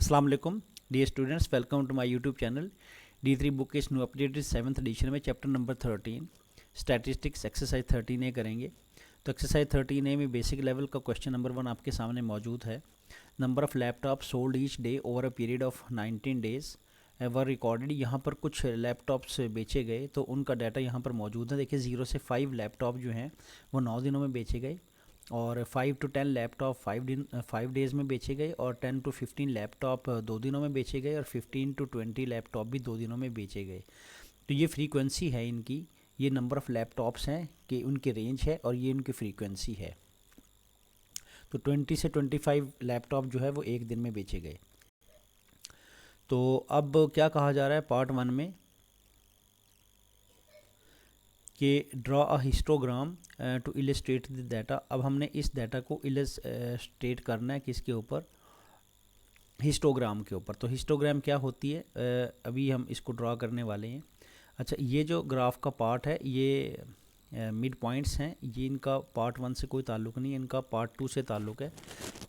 अस्सलाम वालेकुम dear students, welcome to my YouTube channel. D3 book के इस न्यू अपडेटेड 7th एडिशन में chapter number 13 statistics exercise 13A करेंगे। तो एक्सरसाइज 13A में बेसिक लेवल का क्वेश्चन नंबर 1 आपके सामने मौजूद है। Number of laptop sold each day over a period of 19 days were recorded. यहाँ पर कुछ लैपटॉप्स बेचे गए तो उनका डाटा यहाँ पर मौजूद है। देखिए 0 से 5 लैपटॉप जो हैं वो 9 दिनों में बेचे गए, और 5 to 10 लैपटॉप 5 डेज़ में बेचे गए, और 10 to 15 लैपटॉप 2 दिनों में बेचे गए, और 15 to 20 लैपटॉप भी 2 दिनों में बेचे गए। तो ये फ्रीक्वेंसी है इनकी, ये नंबर ऑफ़ लैपटॉप्स हैं कि उनकी रेंज है, और ये उनकी फ्रीक्वेंसी है। तो 20 से 25 लैपटॉप जो है वो एक दिन में बेचे गए। तो अब क्या कहा जा रहा है पार्ट 1 में कि draw a histogram to illustrate the data. अब हमने इस डाटा को इलस्ट्रेट करना है किसके ऊपर, हिस्टोग्राम के ऊपर। तो हिस्टोग्राम क्या होती है, अभी हम इसको ड्रॉ करने वाले हैं। अच्छा, ये जो ग्राफ का पार्ट है ये मिड पॉइंट्स हैं, ये इनका पार्ट 1 से कोई ताल्लुक़ नहीं है, इनका पार्ट 2 से ताल्लुक़ है।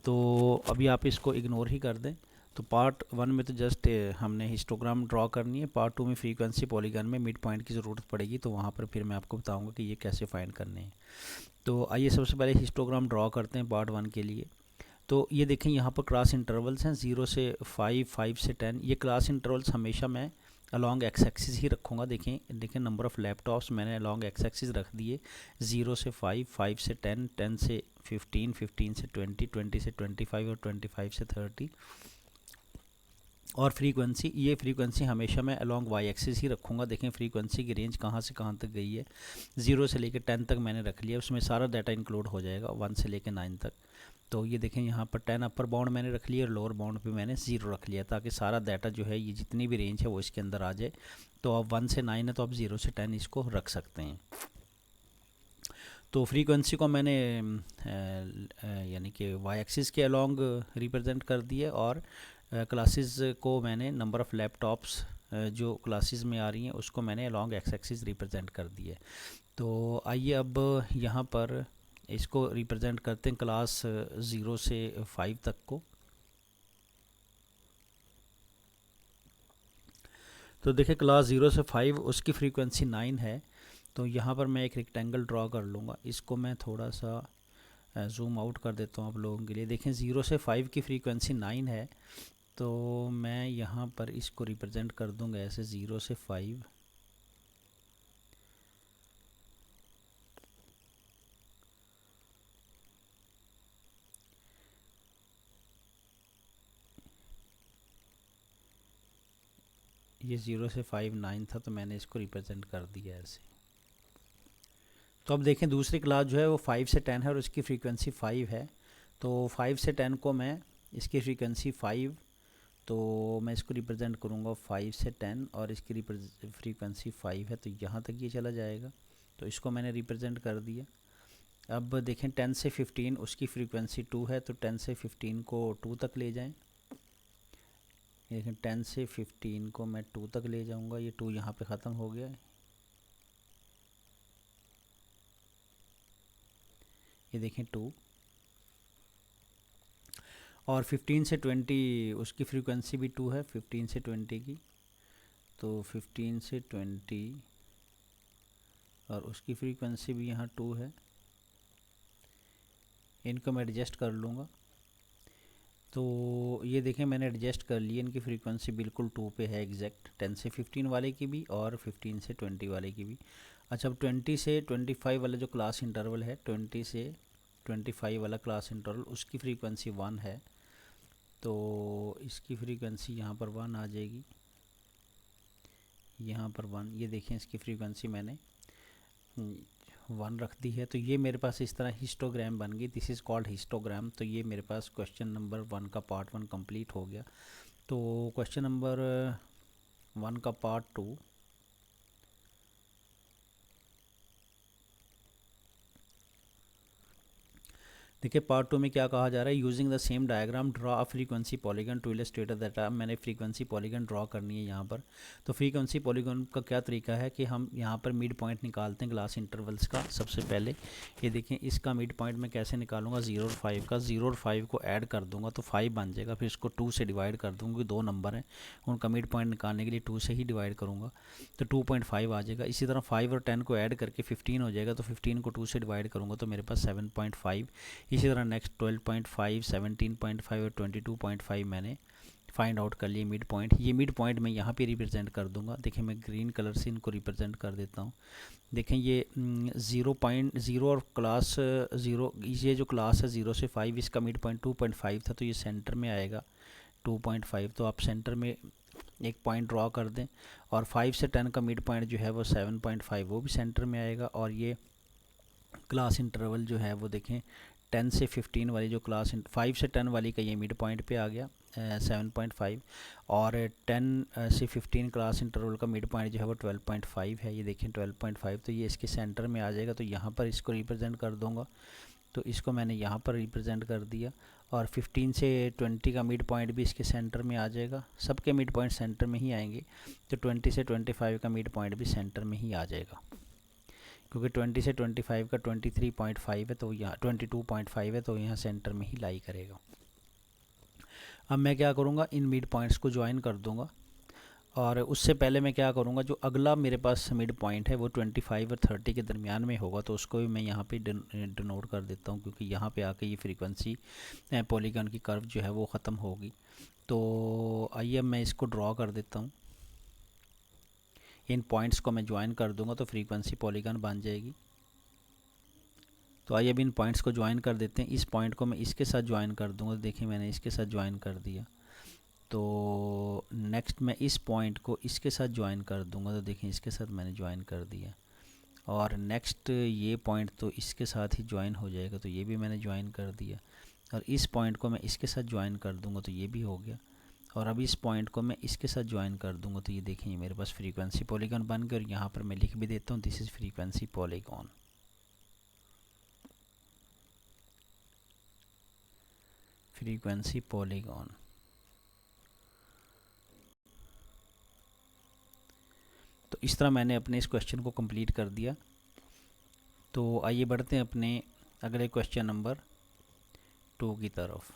तो अभी आप इसको इग्नोर ही कर दें। तो पार्ट 1 में तो जस्ट हमने हिस्टोग्राम ड्रॉ करनी है, पार्ट 2 में फ्रीक्वेंसी पॉलीगन में मिड पॉइंट की ज़रूरत पड़ेगी, तो वहाँ पर फिर मैं आपको बताऊँगा कि ये कैसे फाइंड करने हैं। तो आइए सबसे पहले हिस्टोग्राम ड्रॉ करते हैं पार्ट 1 के लिए। तो ये देखें यहाँ पर क्लास इंटरवल्स हैं 0 से 5, 5 से 10। ये क्लास इंटरवल्स हमेशा मैं अलॉन्ग एक्स एक्सिस ही रखूँगा। देखें नंबर ऑफ़ लैपटॉप्स मैंने अलॉन्ग एक्स एक्सिस रख दिए, 0 से 5, 5 से 10, 10 से 15, 15 से 20, 20 से 25 और 25 से 30। और फ्रीक्वेंसी, ये फ्रीक्वेंसी हमेशा मैं अलॉन्ग वाई एक्सिस ही रखूँगा। देखें फ्रीक्वेंसी की रेंज कहाँ से कहाँ तक गई है, 0 से लेकर 10 तक मैंने रख लिया, उसमें सारा डाटा इंक्लूड हो जाएगा 1 से लेकर 9 तक। तो ये देखें यहाँ पर 10 अपर बाउंड मैंने रख लिया और लोअर बाउंड पे मैंने 0 रख लिया, ताकि सारा डाटा जो है ये जितनी भी रेंज है वो इसके अंदर आ जाए। तो अब 1 से 9 है तो आप 0 से 10 इसको रख सकते हैं। तो फ्रीक्वेंसी को मैंने यानी कि वाई एक्सिस के अलॉन्ग रिप्रेजेंट कर दिया, और क्लासेस को मैंने नंबर ऑफ़ लैपटॉप्स जो क्लासेस में आ रही हैं उसको मैंने अलॉन्ग एक्स एक्सिस रिप्रेजेंट कर दिया। तो आइए अब यहाँ पर इसको रिप्रेजेंट करते हैं क्लास 0 से 5 तक को। तो देखिए क्लास 0 से 5 उसकी फ्रीक्वेंसी 9 है। तो यहाँ पर मैं एक रेक्टेंगल ड्रॉ कर लूँगा, इसको मैं थोड़ा सा जूम आउट कर देता हूँ आप लोगों के लिए। देखें 0 से 5 की फ्रीक्वेंसी 9 है, तो मैं यहाँ पर इसको रिप्रेजेंट कर दूँगा ऐसे 0 से 5। ये 0 से 5 9 था, तो मैंने इसको रिप्रेजेंट कर दिया ऐसे। तो अब देखें दूसरी क्लास जो है वो 5 से 10 है और इसकी फ्रीक्वेंसी 5 है। तो 5 से 10 को मैं, इसकी फ्रीक्वेंसी 5, तो मैं इसको रिप्रेजेंट करूँगा 5 से 10, और इसकी फ्रीक्वेंसी 5 है, तो यहाँ तक ये चला जाएगा। तो इसको मैंने रिप्रेजेंट कर दिया। अब देखें 10 से 15 उसकी फ्रीक्वेंसी 2 है, तो 10 से 15 को 2 तक ले जाएं। देखें 10 से 15 को मैं 2 तक ले जाऊंगा, ये 2 यहाँ पे ख़त्म हो गया है। ये देखें 2, और 15 से 20 उसकी फ्रीक्वेंसी भी 2 है, 15 से 20 की। तो 15 से 20 और उसकी फ्रीक्वेंसी भी यहाँ 2 है। इनको मैं एडजस्ट कर लूँगा। तो ये देखें मैंने एडजस्ट कर लिया, इनकी फ्रीक्वेंसी बिल्कुल 2 पे है एग्जैक्ट, 10 से 15 वाले की भी और 15 से 20 वाले की भी। अच्छा, अब 20 से 25 वाला जो क्लास इंटरवल है, 20 से 25 वाला क्लास इंटरवल, उसकी फ्रीक्वेंसी 1 है। तो इसकी फ्रीक्वेंसी यहाँ पर 1 आ जाएगी, यहाँ पर 1। ये देखें इसकी फ्रीक्वेंसी मैंने 1 रख दी है। तो ये मेरे पास इस तरह हिस्टोग्राम बन गई, दिस इज़ कॉल्ड हिस्टोग्राम। तो ये मेरे पास क्वेश्चन नंबर 1 का पार्ट 1 कंप्लीट हो गया। तो क्वेश्चन नंबर 1 का पार्ट 2, देखिए पार्ट 2 में क्या कहा जा रहा है, using the same diagram draw a frequency polygon to illustrate that. मैंने फ्रीक्वेंसी पॉलीगन ड्रॉ करनी है यहाँ पर। तो फ्रीक्वेंसी पॉलीगन का क्या तरीका है कि हम यहाँ पर मिड पॉइंट निकालते हैं क्लास इंटरवल्स का। सबसे पहले ये देखें, इसका मिड पॉइंट मैं कैसे निकालूंगा, 0 और 5 का। 0 और 5 को ऐड कर दूंगा तो 5 बन जाएगा, फिर इसको 2 से डिवाइड कर दूंगा क्योंकि 2 नंबर हैं, उनका मिड पॉइंट निकालने के लिए 2 से ही डिवाइड करूँगा तो 2.5 आ जाएगा। इसी तरह 5 और 10 को ऐड करके 15 हो जाएगा, तो 15 को 2 से डिवाइड करूँगा तो मेरे पास 7.5। इसी तरह नेक्स्ट 12.5, 17.5 और 22.5 मैंने फाइंड आउट कर लिए मिड पॉइंट। ये मिड पॉइंट मैं यहाँ पे रिप्रेजेंट कर दूंगा। देखिए मैं ग्रीन कलर से इनको रिप्रेजेंट कर देता हूँ। देखें ये 0.0 और क्लास 0, ये जो क्लास है 0 से 5, इसका मिड पॉइंट 2.5 था, तो ये सेंटर में आएगा 2.5। तो आप सेंटर में एक पॉइंट ड्रॉ कर दें। और 5 से 10 का मिड पॉइंट जो है वो 7.5, वो भी सेंटर में आएगा। और ये क्लास इंटरवल जो है वो देखें 10 से 15 वाली जो क्लास 5 से 10 वाली का ये मिड पॉइंट पे आ गया 7.5, और 10 से 15 क्लास इंटरवल का मिड पॉइंट जो है वो 12.5 है। ये देखें 12.5, तो ये इसके सेंटर में आ जाएगा। तो यहाँ पर इसको रिप्रेजेंट कर दूँगा, तो इसको मैंने यहाँ पर रिप्रेजेंट कर दिया। और 15 से 20 का मिड पॉइंट भी इसके सेंटर में आ जाएगा, सबके मिड पॉइंट सेंटर में ही आएंगे। तो 20 से 25 का मिड पॉइंट भी सेंटर में ही आ जाएगा, क्योंकि 20 से 25 का 23.5 है, तो यहाँ 22.5 है, तो यहाँ सेंटर में ही लाई करेगा। अब मैं क्या करूँगा, इन मिड पॉइंट्स को ज्वाइन कर दूँगा। और उससे पहले मैं क्या करूँगा, जो अगला मेरे पास मिड पॉइंट है वो 25 और 30 के दरमियान में होगा, तो उसको भी मैं यहाँ पे डिनोट कर देता हूँ, क्योंकि यहाँ पे आके ये फ्रीक्वेंसी पॉलीगन की कर्व जो है वो ख़त्म होगी। तो आइए अब मैं इसको ड्रॉ कर देता हूँ। इन पॉइंट्स को मैं ज्वाइन कर दूंगा तो फ्रीक्वेंसी पॉलीगन बन जाएगी। तो आइए अब इन पॉइंट्स को ज्वाइन कर देते हैं। इस पॉइंट को मैं इसके साथ ज्वाइन कर दूंगा, तो देखिए मैंने इसके साथ ज्वाइन कर दिया। तो नेक्स्ट मैं इस पॉइंट को इसके साथ ज्वाइन कर दूंगा, तो देखिए इसके साथ मैंने ज्वाइन कर दिया। और नेक्स्ट ये पॉइंट तो इसके साथ ही ज्वाइन हो जाएगा, तो ये भी मैंने ज्वाइन कर दिया। और इस पॉइंट को मैं इसके साथ ज्वाइन कर दूंगा, तो ये भी हो गया। और अब इस पॉइंट को मैं इसके साथ ज्वाइन कर दूंगा, तो ये देखें मेरे पास फ्रीक्वेंसी पॉलीगन बन गया। और यहाँ पर मैं लिख भी देता हूँ, this is frequency polygon. Frequency polygon. तो इस तरह मैंने अपने इस क्वेश्चन को कंप्लीट कर दिया। तो आइए बढ़ते हैं अपने अगले क्वेश्चन नंबर 2 की तरफ।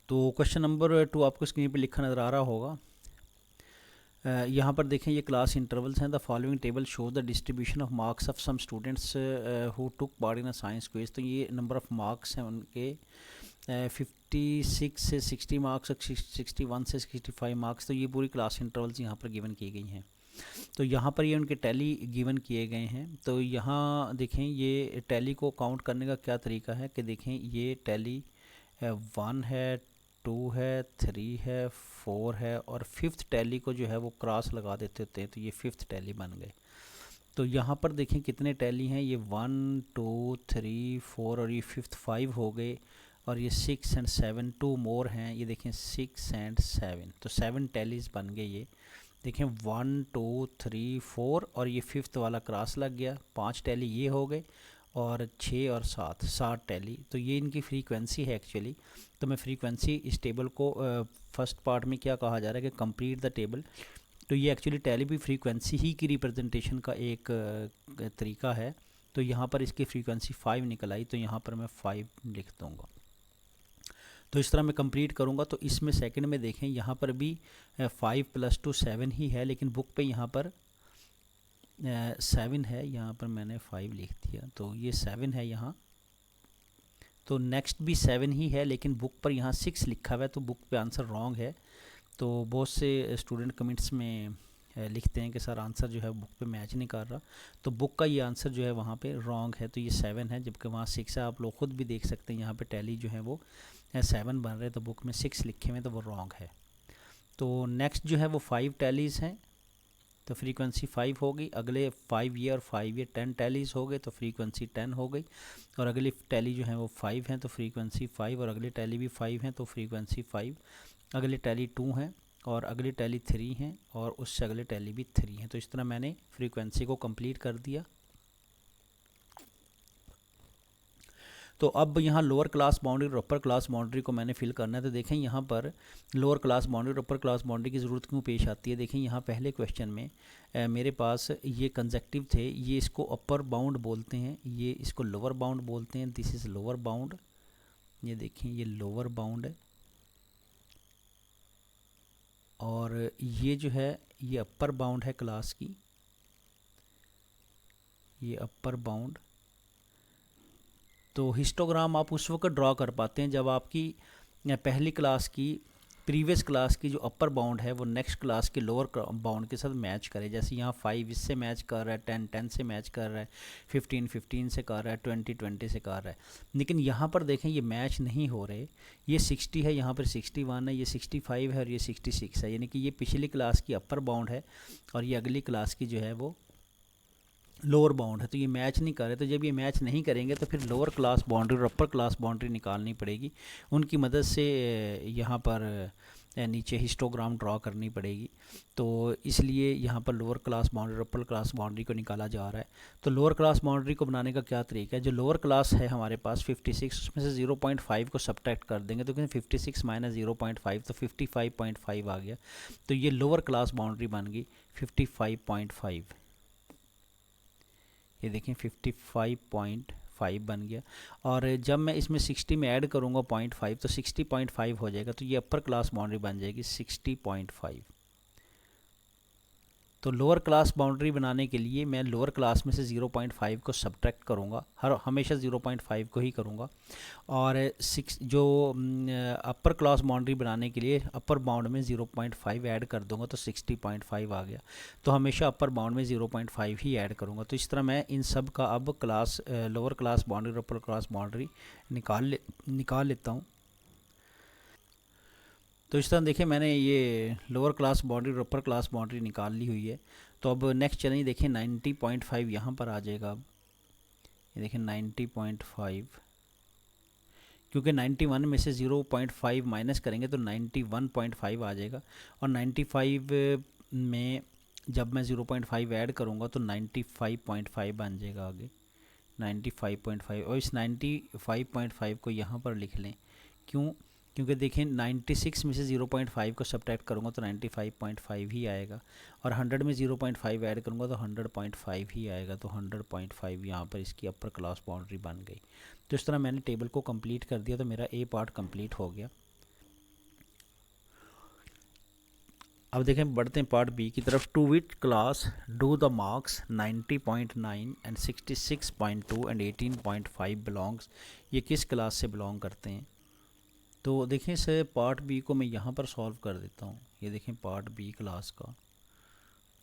तो क्वेश्चन नंबर 2 आपको स्क्रीन पर लिखा नज़र आ रहा होगा। यहाँ पर देखें ये क्लास इंटरवल्स हैं। The following table show the distribution of marks of some students who took part in a science quiz. तो ये नंबर ऑफ़ मार्क्स हैं उनके 56 से 60 मार्क्स, 61 से 65 मार्क्स। तो ये पूरी क्लास इंटरवल्स यहाँ पर गिवन की गई हैं। तो यहाँ पर ये उनके टैली गिवन किए गए हैं। तो यहाँ देखें ये टैली को काउंट करने का क्या तरीका है कि देखें ये टैली 1 है, 2 है, 3 है, 4 है, और 5th टैली को जो है वो क्रॉस लगा देते होते हैं, तो ये 5th टैली बन गए। तो यहाँ पर देखें कितने टैली हैं, ये 1 2 3 4 और ये 5th 5 हो गए। और ये 6 और 7 2 मोर हैं, ये देखें 6 और 7, तो 7 टैलीज बन गए। ये देखें 1 2 3 4 और ये 5th वाला क्रॉस लग गया, 5 टैली ये हो गए। और 6 और 7 टैली। तो ये इनकी फ्रीक्वेंसी है एक्चुअली। तो मैं फ्रीक्वेंसी इस टेबल को फर्स्ट पार्ट में क्या कहा जा रहा है कि कंप्लीट द टेबल। तो ये एक्चुअली टैली भी फ्रीक्वेंसी ही की रिप्रेजेंटेशन का एक तरीका है। तो यहाँ पर इसकी फ्रीक्वेंसी 5 निकल आई, तो यहाँ पर मैं 5 लिख दूँगा। तो इस तरह मैं कंप्लीट करूँगा। तो इसमें सेकंड में देखें यहाँ पर भी 5 + 2 7 ही है, लेकिन बुक पे यहाँ पर 7 है, यहाँ पर मैंने 5 लिख दिया, तो ये 7 है यहाँ। तो नेक्स्ट भी 7 ही है, लेकिन बुक पर यहाँ 6 लिखा हुआ है, तो बुक पे आंसर रॉन्ग है। तो बहुत से स्टूडेंट कमेंट्स में लिखते हैं कि सर आंसर जो है बुक पे मैच नहीं कर रहा। तो बुक का ये आंसर जो है वहाँ पे रॉन्ग है, तो ये 7 है, जबकि वहाँ 6 है। आप लोग खुद भी देख सकते हैं यहाँ पे टैली जो है वो 7 बन रहे, तो बुक में 6 लिखे हुए हैं, तो वो रॉन्ग है। तो नेक्स्ट जो है वो 5 टैलीज़ हैं, तो फ्रीक्वेंसी 5 हो गई। अगले 5 ये और 5 ये 10 टैलीज़ हो गए, तो फ्रीक्वेंसी 10 हो गई। और अगली टैली जो है वो 5 हैं, तो फ्रीक्वेंसी 5, और अगली टैली भी 5 हैं, तो फ्रीक्वेंसी 5। अगली टैली 2 हैं, और अगली टैली 3 हैं, और उससे अगले टैली भी 3 हैं। तो इस तरह मैंने फ्रीक्वेंसी को कंप्लीट कर दिया। तो अब यहाँ लोअर क्लास बाउंड्री और अपर क्लास बाउंड्री को मैंने फिल करना है। तो देखें यहाँ पर लोअर क्लास बाउंड्री और अपर क्लास बाउंड्री की ज़रूरत क्यों पेश आती है। देखें यहाँ पहले क्वेश्चन में मेरे पास ये कंजेक्टिव थे, ये इसको अपर बाउंड बोलते हैं, ये इसको लोअर बाउंड बोलते हैं। दिस इज़ लोअर बाउंड, ये देखें ये लोअर बाउंड है, और ये जो है ये अपर बाउंड है क्लास की, ये अपर बाउंड। तो हिस्टोग्राम आप उस वक्त ड्रॉ कर पाते हैं जब आपकी पहली क्लास की प्रीवियस क्लास की जो अपर बाउंड है वो नेक्स्ट क्लास के लोअर बाउंड के साथ मैच करे। जैसे यहाँ 5 इससे मैच कर रहा है, 10 10 से मैच कर रहा है, 15 15 से कर रहा है, 20 20 से कर रहा है। लेकिन यहाँ पर देखें ये मैच नहीं हो रहे। ये 60 है, यहाँ पर 61 है, ये 65 है और ये 66 है, यानी कि ये पिछली क्लास की अपर बाउंड है और ये अगली क्लास की जो है वो लोअर बाउंड है। तो ये मैच नहीं कर रहे। तो जब ये मैच नहीं करेंगे तो फिर लोअर क्लास बाउंड्री और अपर क्लास बाउंड्री निकालनी पड़ेगी। उनकी मदद से यहाँ पर नीचे हिस्टोग्राम ड्रॉ करनी पड़ेगी। तो इसलिए यहाँ पर लोअर क्लास बाउंड्री और अपर क्लास बाउंड्री को निकाला जा रहा है। तो लोअर क्लास बाउंड्री को बनाने का क्या तरीका है। जो लोअर क्लास है हमारे पास 56, उसमें से 0.5 को सब्ट्रैक्ट कर देंगे तो 56 माइनस 0.5 तो 55.5 आ गया। तो ये लोअर क्लास बाउंड्री बन गई 55.5। ये देखें 55.5 बन गया। और जब मैं इसमें 60 में ऐड करूँगा 0.5 तो 60.5 हो जाएगा। तो ये अपर क्लास बाउंड्री बन जाएगी 60.5। तो लोअर क्लास बाउंड्री बनाने के लिए मैं लोअर क्लास में से 0.5 को सब्ट्रैक्ट करूँगा, हमेशा 0.5 को ही करूँगा। और जो अपर क्लास बाउंड्री बनाने के लिए अपर बाउंड में 0.5 ऐड कर दूँगा तो 60.5 आ गया। तो हमेशा अपर बाउंड में 0.5 ही ऐड करूँगा। तो इस तरह मैं इन सब का अब लोअर क्लास बाउंड्री और अपर क्लास बाउंड्री निकाल लेता हूँ। तो इस तरह देखिए मैंने ये लोअर क्लास बाउंड्री और अपर क्लास बाउंड्री निकाल ली हुई है। तो अब नेक्स्ट चलेंगे, देखिए 90.5 यहाँ पर आ जाएगा। अब ये देखिए 90.5, क्योंकि 91 में से 0.5 माइनस करेंगे तो 91.5 आ जाएगा। और 95 में जब मैं 0.5 ऐड करूँगा तो 95.5 बन जाएगा आगे 95.5। और इस 95.5 को यहाँ पर लिख लें। क्यों? क्योंकि देखें 96 में से 0.5 को सब्ट्रैक्ट करूँगा तो 95.5 ही आएगा। और 100 में 0.5 ऐड करूँगा तो 100.5 ही आएगा। तो 100.5 यहाँ पर इसकी अपर क्लास बाउंड्री बन गई। तो इस तरह मैंने टेबल को कंप्लीट कर दिया। तो मेरा ए पार्ट कंप्लीट हो गया। अब देखें बढ़ते हैं पार्ट बी की तरफ। To which class do the marks 90.9 and 66.2 and 18.5 belongs. ये किस क्लास से बिलोंग करते हैं। तो देखें इस पार्ट बी को मैं यहाँ पर सॉल्व कर देता हूँ। ये देखें पार्ट बी क्लास का,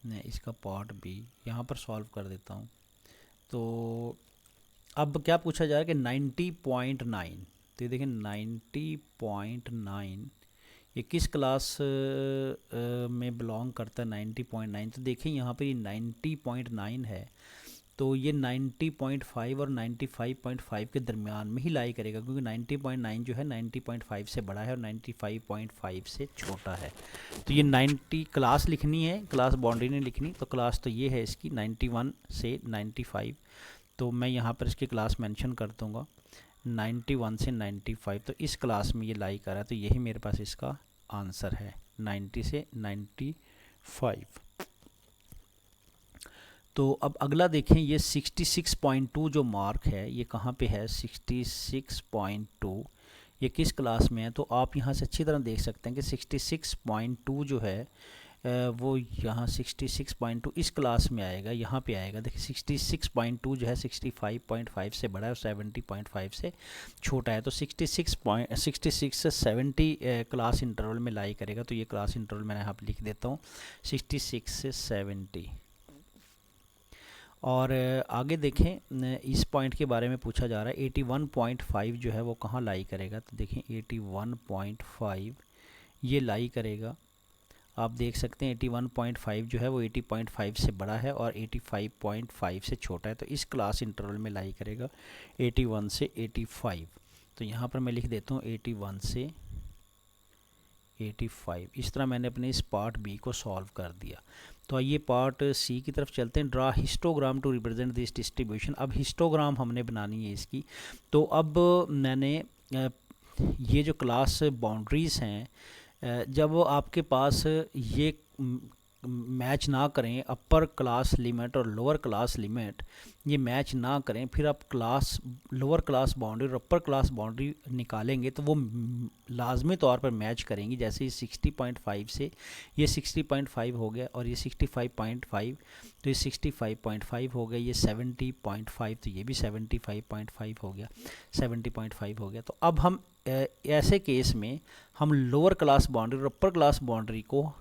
मैं इसका पार्ट बी यहाँ पर सॉल्व कर देता हूँ। तो अब क्या पूछा जा रहा है कि 90.9। तो ये देखें 90.9 ये किस क्लास में बिलोंग करता है 90.9। तो देखें यहाँ पर ये 90.9 है। तो ये 90.5 और 95.5 के दरमियान में ही लाई करेगा, क्योंकि 90.9 जो है 90.5 से बड़ा है और 95.5 से छोटा है। तो ये 90 क्लास लिखनी है, क्लास बाउंड्री नहीं लिखनी। तो क्लास तो ये है इसकी 91 से 95। तो मैं यहाँ पर इसकी क्लास मेंशन कर दूँगा 91 से 95। तो इस क्लास में ये लाई कर रहा है। तो यही मेरे पास इसका आंसर है 90 से 95। तो अब अगला देखें, ये 66.2 जो मार्क है ये कहाँ पे है 66.2, ये किस क्लास में है। तो आप यहाँ से अच्छी तरह देख सकते हैं कि 66.2 जो है वो यहाँ 66.2 इस क्लास में आएगा, यहाँ पे आएगा। देखिए 66.2 जो है 65.5 से बड़ा है और 70.5 से छोटा है। तो 66 से 70 क्लास इंटरवल में लाई करेगा। तो ये क्लास इंटरवल मैंने यहाँ पे लिख देता हूँ 66 से 70। और आगे देखें इस पॉइंट के बारे में पूछा जा रहा है 81.5 जो है वो कहाँ लाई करेगा। तो देखें 81.5 ये लाई करेगा। आप देख सकते हैं 81.5 जो है वो 80.5 से बड़ा है और 85.5 से छोटा है। तो इस क्लास इंटरवल में लाई करेगा 81 से 85। तो यहाँ पर मैं लिख देता हूँ 81 से 85। इस तरह मैंने अपने इस पार्ट बी को सॉल्व कर दिया। तो आइए पार्ट सी की तरफ चलते हैं। Draw histogram to represent this distribution. अब हिस्टोग्राम हमने बनानी है इसकी। तो अब मैंने ये जो क्लास बाउंड्रीज़ हैं, जब आपके पास ये मैच ना करें, अपर क्लास लिमिट और लोअर क्लास लिमिट ये मैच ना करें, फिर आप लोअर क्लास बाउंड्री और अपर क्लास बाउंड्री निकालेंगे तो वो लाजमी तौर पर मैच करेंगी। जैसे ये 60.5 से ये 60.5 हो गया और ये 65.5, तो ये 65.5 हो गया, ये 70.5, तो ये भी 75.5 हो गया, 70.5 हो गया। तो अब हम ऐसे केस में हम लोअर क्लास बाउंड्री और अपर क्लास बाउंड्री को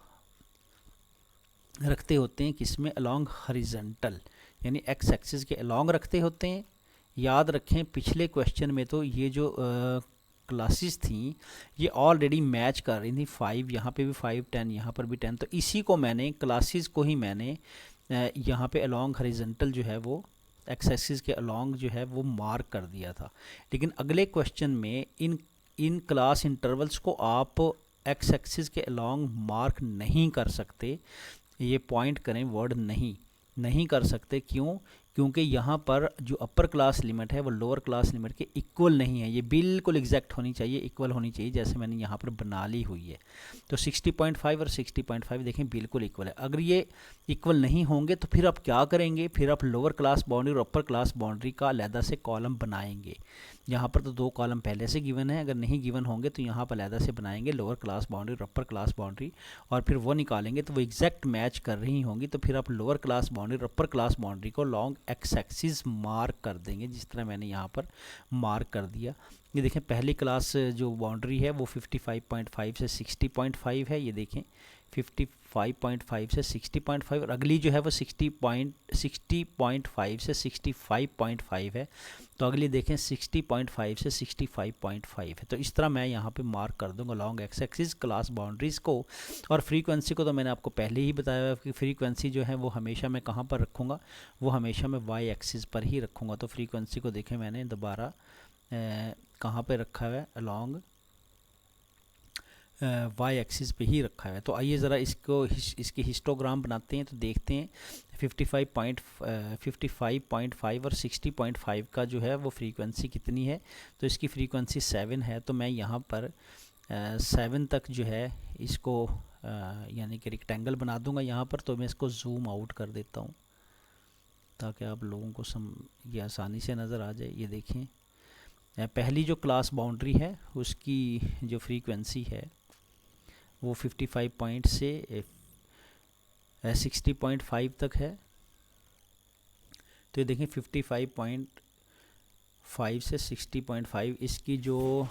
रखते होते हैं किसमें, अलोंग हॉरिजॉन्टल, यानी एक्स एक्सिस के अलोंग रखते होते हैं। याद रखें पिछले क्वेश्चन में तो ये जो क्लासेस थी ये ऑलरेडी मैच कर रही थी, 5 यहाँ पे भी 5, 10 यहाँ पर भी 10। तो इसी को मैंने क्लासेस को ही मैंने यहाँ पे अलोंग हॉरिजॉन्टल जो है वो एक्स एक्सिस के अलोंग जो है वो मार्क कर दिया था। लेकिन अगले क्वेश्चन में इन क्लास इंटरवल्स को आप एक्स एक्सिस के अलोंग मार्क नहीं कर सकते। ये पॉइंट करें वर्ड नहीं कर सकते। क्यों? क्योंकि यहाँ पर जो अपर क्लास लिमिट है वो लोअर क्लास लिमिट के इक्वल नहीं है। ये बिल्कुल एग्जैक्ट होनी चाहिए, इक्वल होनी चाहिए, जैसे मैंने यहाँ पर बना ली हुई है। तो 60.5 और 60.5 देखें बिल्कुल इक्वल है। अगर ये इक्वल नहीं होंगे तो फिर आप क्या करेंगे, फिर आप लोअर क्लास बाउंड्री और अपर क्लास बाउंड्री का अलहदा से कॉलम बनाएंगे। यहाँ पर तो 2 कॉलम पहले से गिवन है, अगर नहीं गिवन होंगे तो यहाँ पर अलहदा से बनाएंगे लोअर क्लास बाउंड्री और अपर क्लास बाउंड्री, और फिर वो निकालेंगे तो वो एग्जैक्ट मैच कर रही होंगी। तो फिर आप लोअर क्लास बाउंड्री और अपर क्लास बाउंड्री को लॉन्ग एक्स एक्सिस मार्क कर देंगे, जिस तरह मैंने यहाँ पर मार्क कर दिया। ये देखें पहली क्लास जो बाउंड्री है वो 55.5 से 60.5 है। ये देखें 55.5 से 60.5, और अगली जो है वो 60.5 से 65.5 है। तो अगली देखें 60.5 से 65.5 है। तो इस तरह मैं यहाँ पे मार्क कर दूंगा long x axis class boundaries को। और फ्रीक्वेंसी को तो मैंने आपको पहले ही बताया कि फ्रीक्वेंसी जो है वो हमेशा मैं कहाँ पर रखूँगा, वो हमेशा मैं वाई एक्सिस पर ही रखूँगा। तो फ्रीक्वेंसी को देखें मैंने दोबारा कहाँ पे रखा हुआ है, अलॉन्ग वाई एक्सिस पे ही रखा है। तो आइए ज़रा इसके हिस्टोग्राम बनाते हैं। तो देखते हैं 55.5 और 60.5 का जो है वो फ्रीक्वेंसी कितनी है। तो इसकी फ्रीक्वेंसी 7 है। तो मैं यहाँ पर 7 तक जो है इसको यानी कि रेक्टेंगल बना दूंगा यहाँ पर। तो मैं इसको जूम आउट कर देता हूँ ताकि आप लोगों को ये आसानी से नज़र आ जाए। ये देखें पहली जो क्लास बाउंड्री है उसकी जो फ्रीक्वेंसी है वो 55 पॉइंट से 60.5 तक है। तो ये देखें 55.5 से 60.5 इसकी जो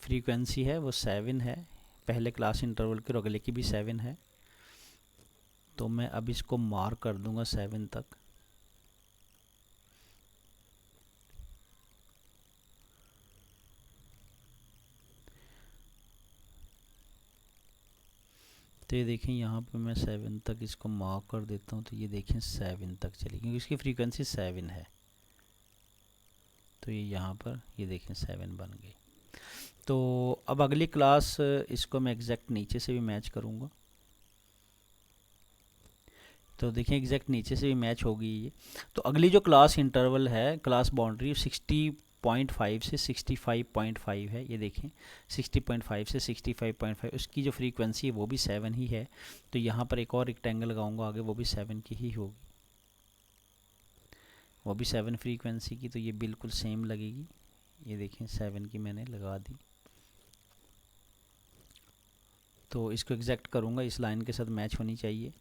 फ्रीक्वेंसी है वो 7 है, पहले क्लास इंटरवल के, और अगले की भी 7 है। तो मैं अब इसको मार्क कर दूंगा 7 तक। तो ये देखें यहाँ पे मैं 7 तक इसको मार्क कर देता हूँ। तो ये देखें 7 तक चली, क्योंकि इसकी फ्रीक्वेंसी 7 है। तो ये यहाँ पर ये देखें 7 बन गई। तो अब अगली क्लास इसको मैं एग्जैक्ट नीचे से भी मैच करूँगा। तो देखें एग्जैक्ट नीचे से भी मैच होगी ये। तो अगली जो क्लास इंटरवल है, क्लास बाउंड्री 60.5 से 65.5 है। ये देखें 60.5 से 65.5, उसकी जो फ्रीक्वेंसी है वो भी 7 ही है। तो यहाँ पर एक और रेक्टेंगल लगाऊंगा आगे, वो भी 7 की ही होगी, वो भी 7 फ्रीक्वेंसी की। तो ये बिल्कुल सेम लगेगी। ये देखें 7 की मैंने लगा दी। तो इसको एग्जैक्ट करूँगा, इस लाइन के साथ मैच होनी चाहिए।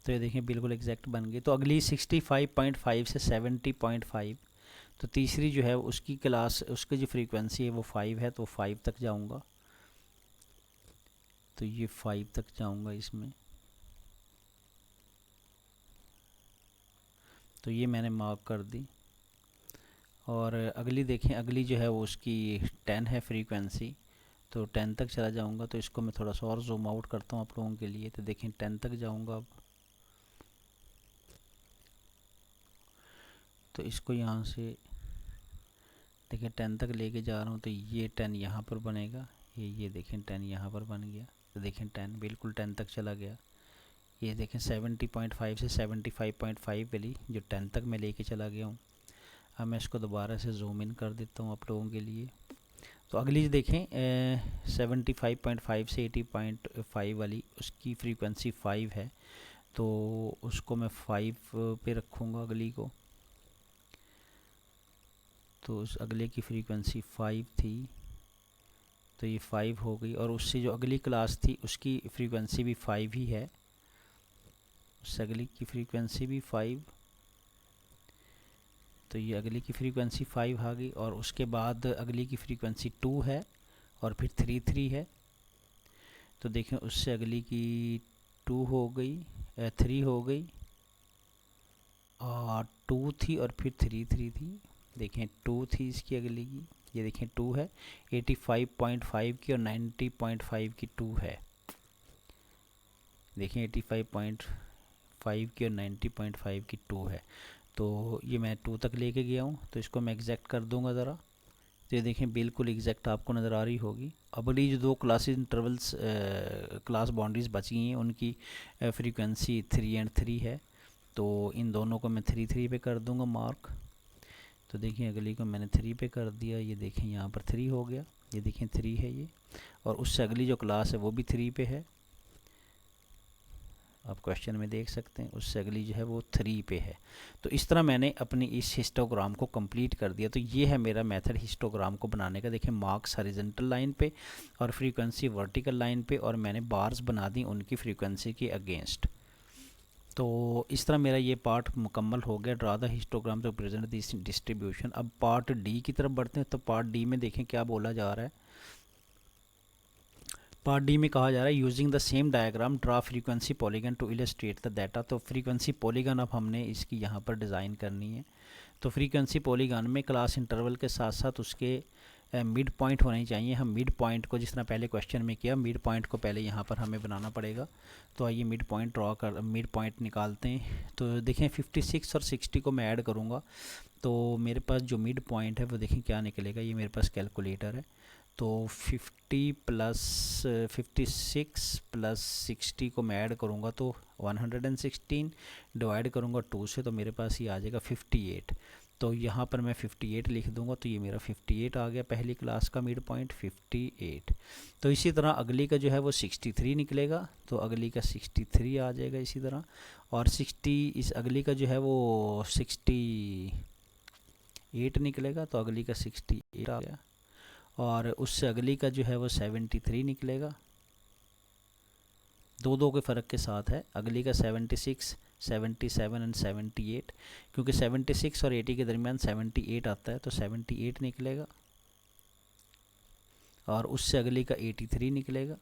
तो ये देखें बिल्कुल एग्जैक्ट बन गई। तो अगली 65.5 से 70.5, तो तीसरी जो है उसकी क्लास, उसकी जो फ्रीक्वेंसी है वो 5 है। तो 5 तक जाऊंगा। तो ये 5 तक जाऊंगा इसमें। तो ये मैंने मार्क कर दी। और अगली देखें, अगली जो है वो उसकी 10 है फ्रीक्वेंसी। तो 10 तक चला जाऊंगा। तो इसको मैं थोड़ा सा और जूम आउट करता हूँ आप लोगों के लिए। तो देखें 10 तक जाऊंगा अब। तो इसको यहाँ से देखें 10 तक लेके जा रहा हूँ। तो ये 10 यहाँ पर बनेगा, ये देखें 10 यहाँ पर बन गया, तो देखें 10 बिल्कुल 10 तक चला गया। ये देखें 70.5 से 75.5 वाली जो 10 तक मैं लेके चला गया हूँ। अब मैं इसको दोबारा से जूम इन कर देता हूँ आप लोगों के लिए। तो अगली देखें 75.5 से 80.5 वाली, उसकी फ्रीक्वेंसी 5 है, तो उसको मैं 5 पे रखूँगा अगली को। तो उस अगले की फ्रीक्वेंसी 5 थी, तो ये 5 हो गई। और उससे जो अगली क्लास थी उसकी फ्रीक्वेंसी भी 5 ही है, उससे अगली की फ्रीक्वेंसी भी 5, तो ये अगली की फ्रीक्वेंसी 5 आ गई। और उसके बाद अगली की फ्रीक्वेंसी 2 है और फिर 3 है। तो देखें उससे अगली की 2 हो गई, 3 हो गई, और 2 थी और फिर 3 थी। देखें 2 थी इसकी अगली की, ये देखें 2 है, 85.5 की और 90.5 की 2 है। देखें 85.5 की और 90.5 की 2 है। तो ये मैं 2 तक लेके गया हूँ, तो इसको मैं एग्जैक्ट कर दूंगा ज़रा। तो ये देखें बिल्कुल एग्जैक्ट आपको नज़र आ रही होगी। अब अगली जो 2 क्लासेस इंटरवल्स क्लास बाउंड्रीज बची हैं उनकी फ्रीक्वेंसी 3 और 3 है, तो इन दोनों को मैं 3 पे कर दूंगा मार्क। तो देखिए अगली को मैंने 3 पे कर दिया, ये देखें यहाँ पर 3 हो गया, ये देखें 3 है ये। और उससे अगली जो क्लास है वो भी 3 पे है, आप क्वेश्चन में देख सकते हैं, उससे अगली जो है वो 3 पे है। तो इस तरह मैंने अपनी इस हिस्टोग्राम को कंप्लीट कर दिया। तो ये है मेरा मेथड हिस्टोग्राम को बनाने का। देखें मार्क्स हॉरिजॉन्टल लाइन पे और फ्रीक्वेंसी वर्टिकल लाइन पे, और मैंने बार्स बना दी उनकी फ्रीक्वेंसी के अगेंस्ट। तो इस तरह मेरा ये पार्ट मुकम्मल हो गया, draw the histogram to present this distribution. अब पार्ट डी की तरफ बढ़ते हैं। तो पार्ट डी में देखें क्या बोला जा रहा है। पार्ट डी में कहा जा रहा है using the same diagram draw frequency polygon to illustrate the data. तो फ्रीक्वेंसी पॉलीगन अब हमने इसकी यहाँ पर डिज़ाइन करनी है। तो फ्रीक्वेंसी पॉलीगन में क्लास इंटरवल के साथ साथ उसके मिड पॉइंट होने चाहिए। हम मिड पॉइंट को जिस तरह पहले क्वेश्चन में किया, मिड पॉइंट को पहले यहाँ पर हमें बनाना पड़ेगा। तो आइए मिड पॉइंट ड्रॉ कर मिड पॉइंट निकालते हैं। तो देखें 56 और 60 को मैं ऐड करूँगा, तो मेरे पास जो मिड पॉइंट है वो देखें क्या निकलेगा। ये मेरे पास कैलकुलेटर है, तो 50 प्लस 56 प्लस 60 को मैं ऐड करूँगा तो 116 डिवाइड करूँगा 2 से, तो मेरे पास ये आ जाएगा 58। तो यहाँ पर मैं 58 लिख दूँगा, तो ये मेरा 58 आ गया, पहली क्लास का मिड पॉइंट 58। तो इसी तरह अगली का जो है वो 63 निकलेगा, तो अगली का 63 आ जाएगा इसी तरह। और 60 इस अगली का जो है वो 68 निकलेगा, तो अगली का 68 आ गया। और उससे अगली का जो है वो 73 निकलेगा, दो के फ़र्क के साथ है। अगली का 76, 77 एंड 78, क्योंकि 76 और 80 के दरमियान 78 आता है, तो 78 निकलेगा। और उससे अगली का 83 निकलेगा।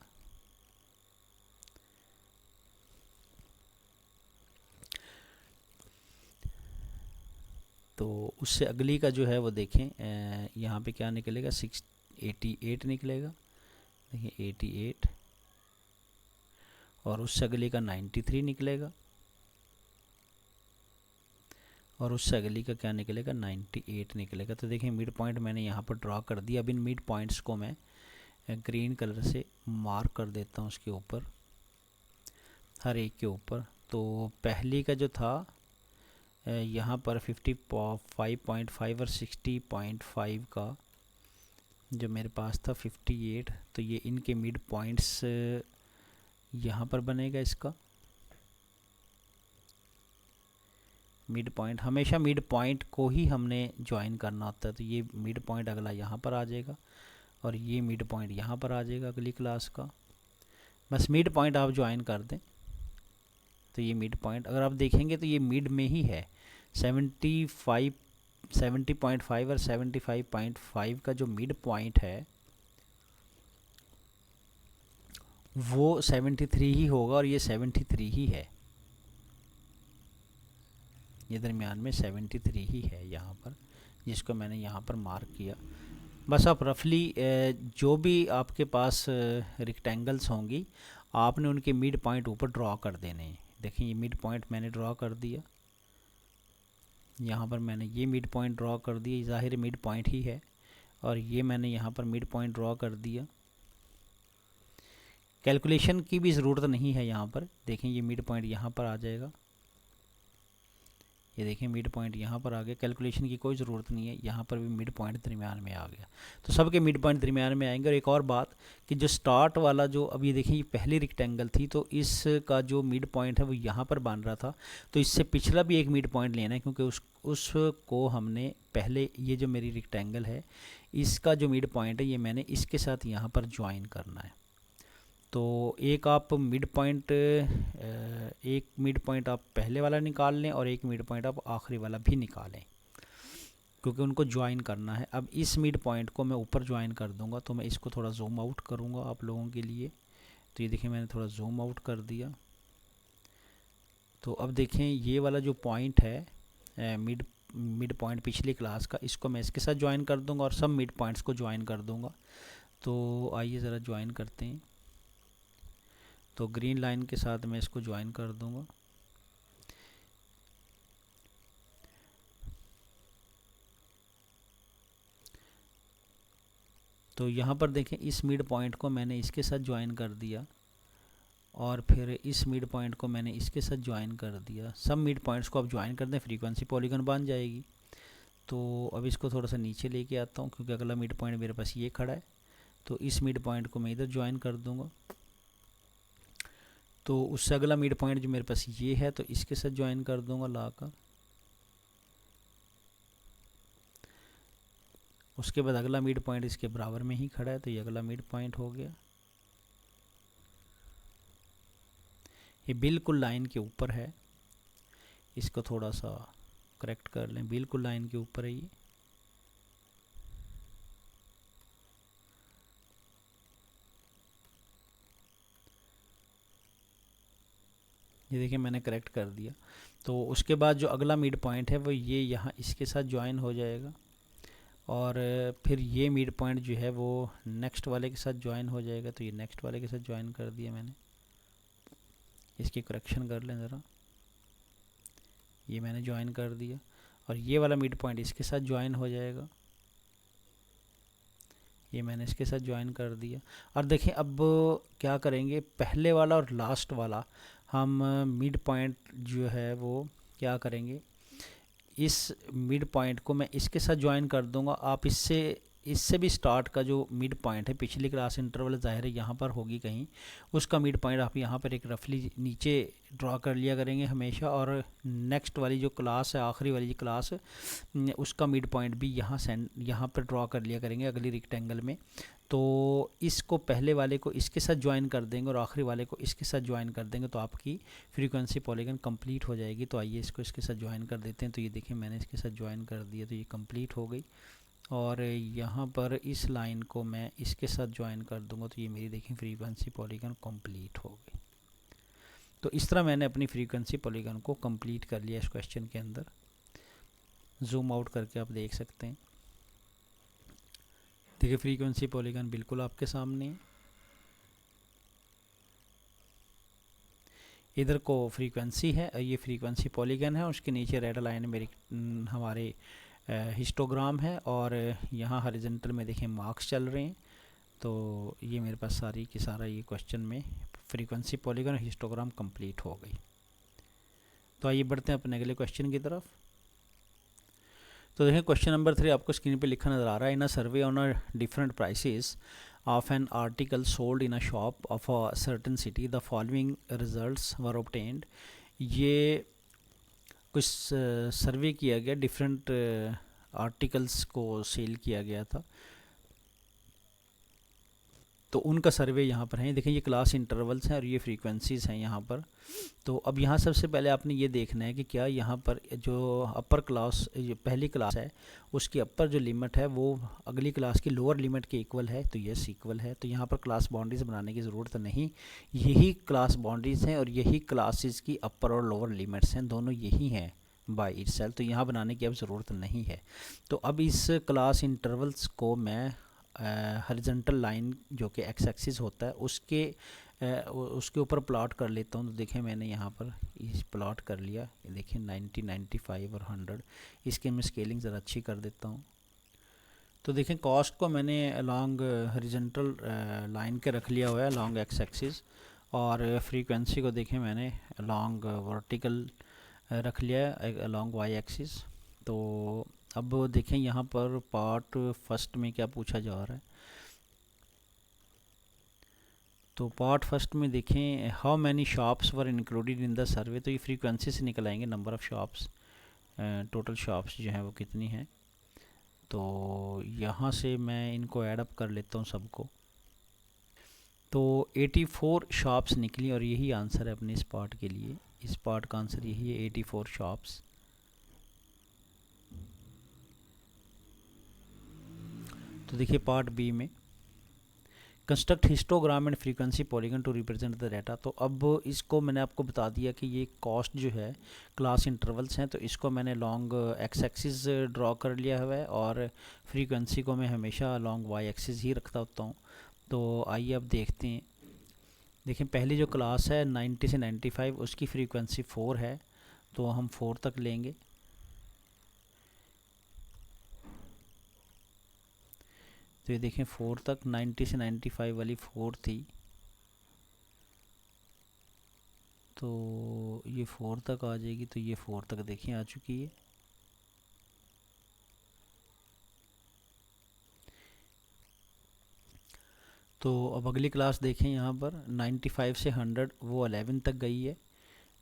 तो उससे अगली का जो है वो देखें यहाँ पे क्या निकलेगा, 88 निकलेगा। देखिए 88। और उससे अगली का 93 निकलेगा। और उससे अगली का क्या निकलेगा, 98 निकलेगा। तो देखिए मिड पॉइंट मैंने यहाँ पर ड्रॉ कर दिया। अब इन मिड पॉइंट्स को मैं ग्रीन कलर से मार्क कर देता हूँ उसके ऊपर, हर एक के ऊपर। तो पहली का जो था यहाँ पर 55.5 और 60.5 का जो मेरे पास था 58, तो ये इनके मिड पॉइंट्स यहाँ पर बनेगा। इसका मिड पॉइंट, हमेशा मिड पॉइंट को ही हमने ज्वाइन करना होता है। तो ये मिड पॉइंट अगला यहाँ पर आ जाएगा, और ये मिड पॉइंट यहाँ पर आ जाएगा अगली क्लास का। बस मिड पॉइंट आप ज्वाइन कर दें, तो ये मिड पॉइंट अगर आप देखेंगे तो ये मिड में ही है। 70.5 और 75.5 का जो मिड पॉइंट है वो 73 ही होगा, और ये 73 ही है। ये दरमियान में 73 ही है यहाँ पर, जिसको मैंने यहाँ पर मार्क किया। बस आप रफली जो भी आपके पास रेक्टेंगल्स होंगी, आपने उनके मिड पॉइंट ऊपर ड्रॉ कर देने हैं। देखिए ये मिड पॉइंट मैंने ड्रॉ कर दिया, यहाँ पर मैंने ये मिड पॉइंट ड्रॉ कर दिया, ज़ाहिर मिड पॉइंट ही है। और ये मैंने यहाँ पर मिड पॉइंट ड्रॉ कर दिया। कैलकुलेशन की भी ज़रूरत नहीं है यहाँ पर। देखें ये मिड पॉइंट यहाँ पर आ जाएगा, ये देखें मिड पॉइंट यहाँ पर आ गया, कैलकुलेशन की कोई ज़रूरत नहीं है, यहाँ पर भी मिड पॉइंट दरमियान में आ गया। तो सबके मिड पॉइंट दरमियान में आएंगे। और एक और बात कि जो स्टार्ट वाला जो अब ये देखें ये पहली रेक्टेंगल थी, तो इसका जो मिड पॉइंट है वो यहाँ पर बन रहा था, तो इससे पिछला भी एक मिड पॉइंट लेना है, क्योंकि उसको हमने पहले, ये जो मेरी रेक्टेंगल है इसका जो मिड पॉइंट है ये मैंने इसके साथ यहाँ पर ज्वाइन करना है। तो एक मिड पॉइंट आप पहले वाला निकाल लें और एक मिड पॉइंट आप आखिरी वाला भी निकालें, क्योंकि उनको ज्वाइन करना है। अब इस मिड पॉइंट को मैं ऊपर ज्वाइन कर दूंगा, तो मैं इसको थोड़ा जूम आउट करूंगा आप लोगों के लिए। तो ये देखें मैंने थोड़ा जूम आउट कर दिया। तो अब देखें ये वाला जो पॉइंट है मिड पॉइंट पिछली क्लास का, इसको मैं इसके साथ ज्वाइन कर दूंगा और सब मिड पॉइंट्स को ज्वाइन कर दूंगा। तो आइए ज़रा ज्वाइन करते हैं। तो ग्रीन लाइन के साथ मैं इसको ज्वाइन कर दूंगा। तो यहाँ पर देखें इस मिड पॉइंट को मैंने इसके साथ ज्वाइन कर दिया और फिर इस मिड पॉइंट को मैंने इसके साथ ज्वाइन कर दिया। सब मिड पॉइंट्स को आप ज्वाइन कर दें, फ्रीक्वेंसी पॉलीगन बन जाएगी। तो अब इसको थोड़ा सा नीचे लेके आता हूँ, क्योंकि अगला मिड पॉइंट मेरे पास ये खड़ा है। तो इस मिड पॉइंट को मैं इधर ज्वाइन कर दूँगा। तो उससे अगला मिड पॉइंट जो मेरे पास ये है, तो इसके साथ ज्वाइन कर दूँगा लाकर। उसके बाद अगला मिड पॉइंट इसके बराबर में ही खड़ा है, तो ये अगला मिड पॉइंट हो गया। ये बिल्कुल लाइन के ऊपर है, इसको थोड़ा सा करेक्ट कर लें, बिल्कुल लाइन के ऊपर है ये देखिए मैंने करेक्ट कर दिया। तो उसके बाद जो अगला मिड पॉइंट है वो ये यहाँ इसके साथ ज्वाइन हो जाएगा और फिर ये मिड पॉइंट जो है वो नेक्स्ट वाले के साथ ज्वाइन हो जाएगा। तो ये नेक्स्ट वाले के साथ ज्वाइन कर दिया मैंने। इसकी करेक्शन कर लें ज़रा, ये मैंने ज्वाइन कर दिया और ये वाला मिड पॉइंट इसके साथ ज्वाइन हो जाएगा, ये मैंने इसके साथ ज्वाइन कर दिया। और देखें अब क्या करेंगे, पहले वाला और लास्ट वाला हम मिड पॉइंट जो है वो क्या करेंगे, इस मिड पॉइंट को मैं इसके साथ ज्वाइन कर दूंगा। आप इससे भी स्टार्ट का जो मिड पॉइंट है, पिछली क्लास इंटरवल ज़ाहिर है यहाँ पर होगी कहीं, उसका मिड पॉइंट आप यहाँ पर एक रफली नीचे ड्रा कर लिया करेंगे हमेशा। और नेक्स्ट वाली जो क्लास है, आखिरी वाली क्लास, उसका मिड पॉइंट भी यहाँ पर ड्रा कर लिया करेंगे अगली रेक्टेंगल में। तो इसको पहले वाले को इसके साथ ज्वाइन कर देंगे और आखिरी वाले को इसके साथ ज्वाइन कर देंगे, तो आपकी फ्रीक्वेंसी पॉलीगन कंप्लीट हो जाएगी। तो आइए इसको इसके साथ ज्वाइन कर देते हैं। तो ये देखिए मैंने इसके साथ ज्वाइन कर दिया, तो ये कंप्लीट हो गई। और यहाँ पर इस लाइन को मैं इसके साथ ज्वाइन कर दूंगा, तो ये मेरी देखें फ्रीक्वेंसी पॉलीगन कंप्लीट हो गई। तो इस तरह मैंने अपनी फ्रीक्वेंसी पॉलीगन को कंप्लीट कर लिया इस क्वेश्चन के अंदर। जूम आउट करके आप देख सकते हैं, देखिए फ्रीक्वेंसी पॉलीगन बिल्कुल आपके सामने है। इधर को फ्रीक्वेंसी है, ये फ्रीक्वेंसी पॉलीगन है, उसके नीचे रेड लाइन मेरी हमारे हिस्टोग्राम है और यहाँ हॉरिजॉन्टल में देखें मार्क्स चल रहे हैं। तो ये मेरे पास सारी की सारा ये क्वेश्चन में फ्रीक्वेंसी पॉलीगन और हिस्टोग्राम कंप्लीट हो गई। तो आइए बढ़ते हैं अपने अगले क्वेश्चन की तरफ। तो देखें क्वेश्चन नंबर 3 आपको स्क्रीन पे लिखा नज़र आ रहा है। In a survey on a different prices of an article sold in a shop of a certain city, the following results were obtained। ये कुछ सर्वे किया गया, डिफरेंट आर्टिकल्स को सेल किया गया था, तो उनका सर्वे यहाँ पर है। देखिए ये क्लास इंटरवल्स हैं और ये फ्रीक्वेंसीज हैं यहाँ पर। तो अब यहाँ सबसे पहले आपने ये देखना है कि क्या यहाँ पर जो अपर क्लास, जो पहली क्लास है, उसकी अपर जो लिमिट है वो अगली क्लास की लोअर लिमिट के इक्वल है। तो यस इक्वल है, तो यहाँ पर क्लास बाउंड्रीज बनाने की ज़रूरत नहीं, यही क्लास बाउंड्रीज हैं और यही क्लासेस की अपर और लोअर लिमिट्स हैं, दोनों यही हैं बाय इटसेल्फ। तो यहाँ बनाने की अब ज़रूरत नहीं है। तो अब इस क्लास इंटरवल्स को मैं हॉरिजॉन्टल लाइन जो कि एक्स एक्सिस होता है उसके ऊपर प्लॉट कर लेता हूँ। तो देखें मैंने यहाँ पर इस प्लॉट कर लिया, ये देखें 90, 95 और 100। इसकी मैं स्केलिंग ज़रा अच्छी कर देता हूँ। तो देखें कॉस्ट को मैंने अलॉन्ग हॉरिजॉन्टल लाइन के रख लिया हुआ है अलॉन्ग एक्स एक्सिस, और फ्रीक्वेंसी को देखें मैंने अलॉन्ग वर्टिकल रख लिया है अलॉन्ग वाई एक्सिस। तो अब देखें यहाँ पर पार्ट फर्स्ट में क्या पूछा जा रहा है। तो पार्ट फर्स्ट में देखें how many shops were included in the survey, तो ये फ्रीक्वेंसी से निकल आएंगे number of shops, total shops जो हैं वो कितनी हैं। तो यहाँ से मैं इनको ऐड अप कर लेता हूँ सबको। तो 84 शॉप्स निकली और यही आंसर है अपने इस पार्ट के लिए। इस पार्ट का आंसर यही है 84 शॉप्स। तो देखिए पार्ट बी में construct histogram and frequency polygon to represent the data. तो अब इसको मैंने आपको बता दिया कि ये कॉस्ट जो है क्लास इंटरवल्स हैं, तो इसको मैंने लॉन्ग एक्स एक्सिस ड्रॉ कर लिया हुआ है और फ्रीक्वेंसी को मैं हमेशा लॉन्ग वाई एक्सिस ही रखता होता हूँ। तो आइए अब देखते हैं। देखें पहली जो क्लास है 90 से 95 उसकी फ्रीक्वेंसी 4 है, तो हम 4 तक लेंगे। तो ये देखें 4 तक, 90 से 95 वाली 4 थी, तो ये 4 तक आ जाएगी। तो ये 4 तक देखें आ चुकी है। तो अब अगली क्लास देखें यहाँ पर 95 से 100 वो 11 तक गई है।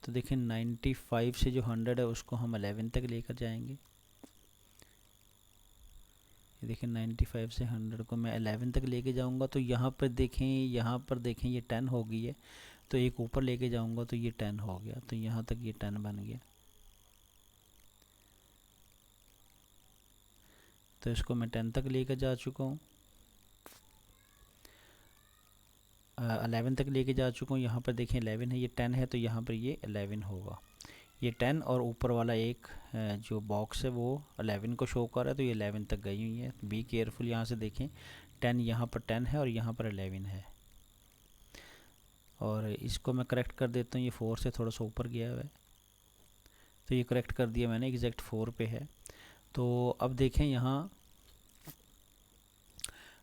तो देखें 95 से जो 100 है उसको हम 11 तक लेकर जाएंगे। ये देखें 95 से 100 को मैं 11 तक लेके जाऊंगा। तो यहाँ पर देखें ये 10 हो गई है, तो एक ऊपर लेके जाऊंगा तो ये 10 हो गया, तो यहाँ तक ये 10 बन गया। तो इसको मैं 10 तक लेकर जा चुका हूँ, 11 तक लेके जा चुका हूँ। यहाँ पर देखें 11 है, ये 10 है, तो यहाँ पर ये 11 होगा। ये 10 और ऊपर वाला एक जो बॉक्स है वो 11 को शो कर रहा है, तो ये 11 तक गई हुई है। बी केयरफुल, यहाँ से देखें 10 यहाँ पर 10 है और यहाँ पर 11 है। और इसको मैं करेक्ट कर देता हूँ, ये 4 से थोड़ा सा ऊपर गया हुआ है, तो ये करेक्ट कर दिया मैंने, एग्जैक्ट 4 पे है। तो अब देखें यहाँ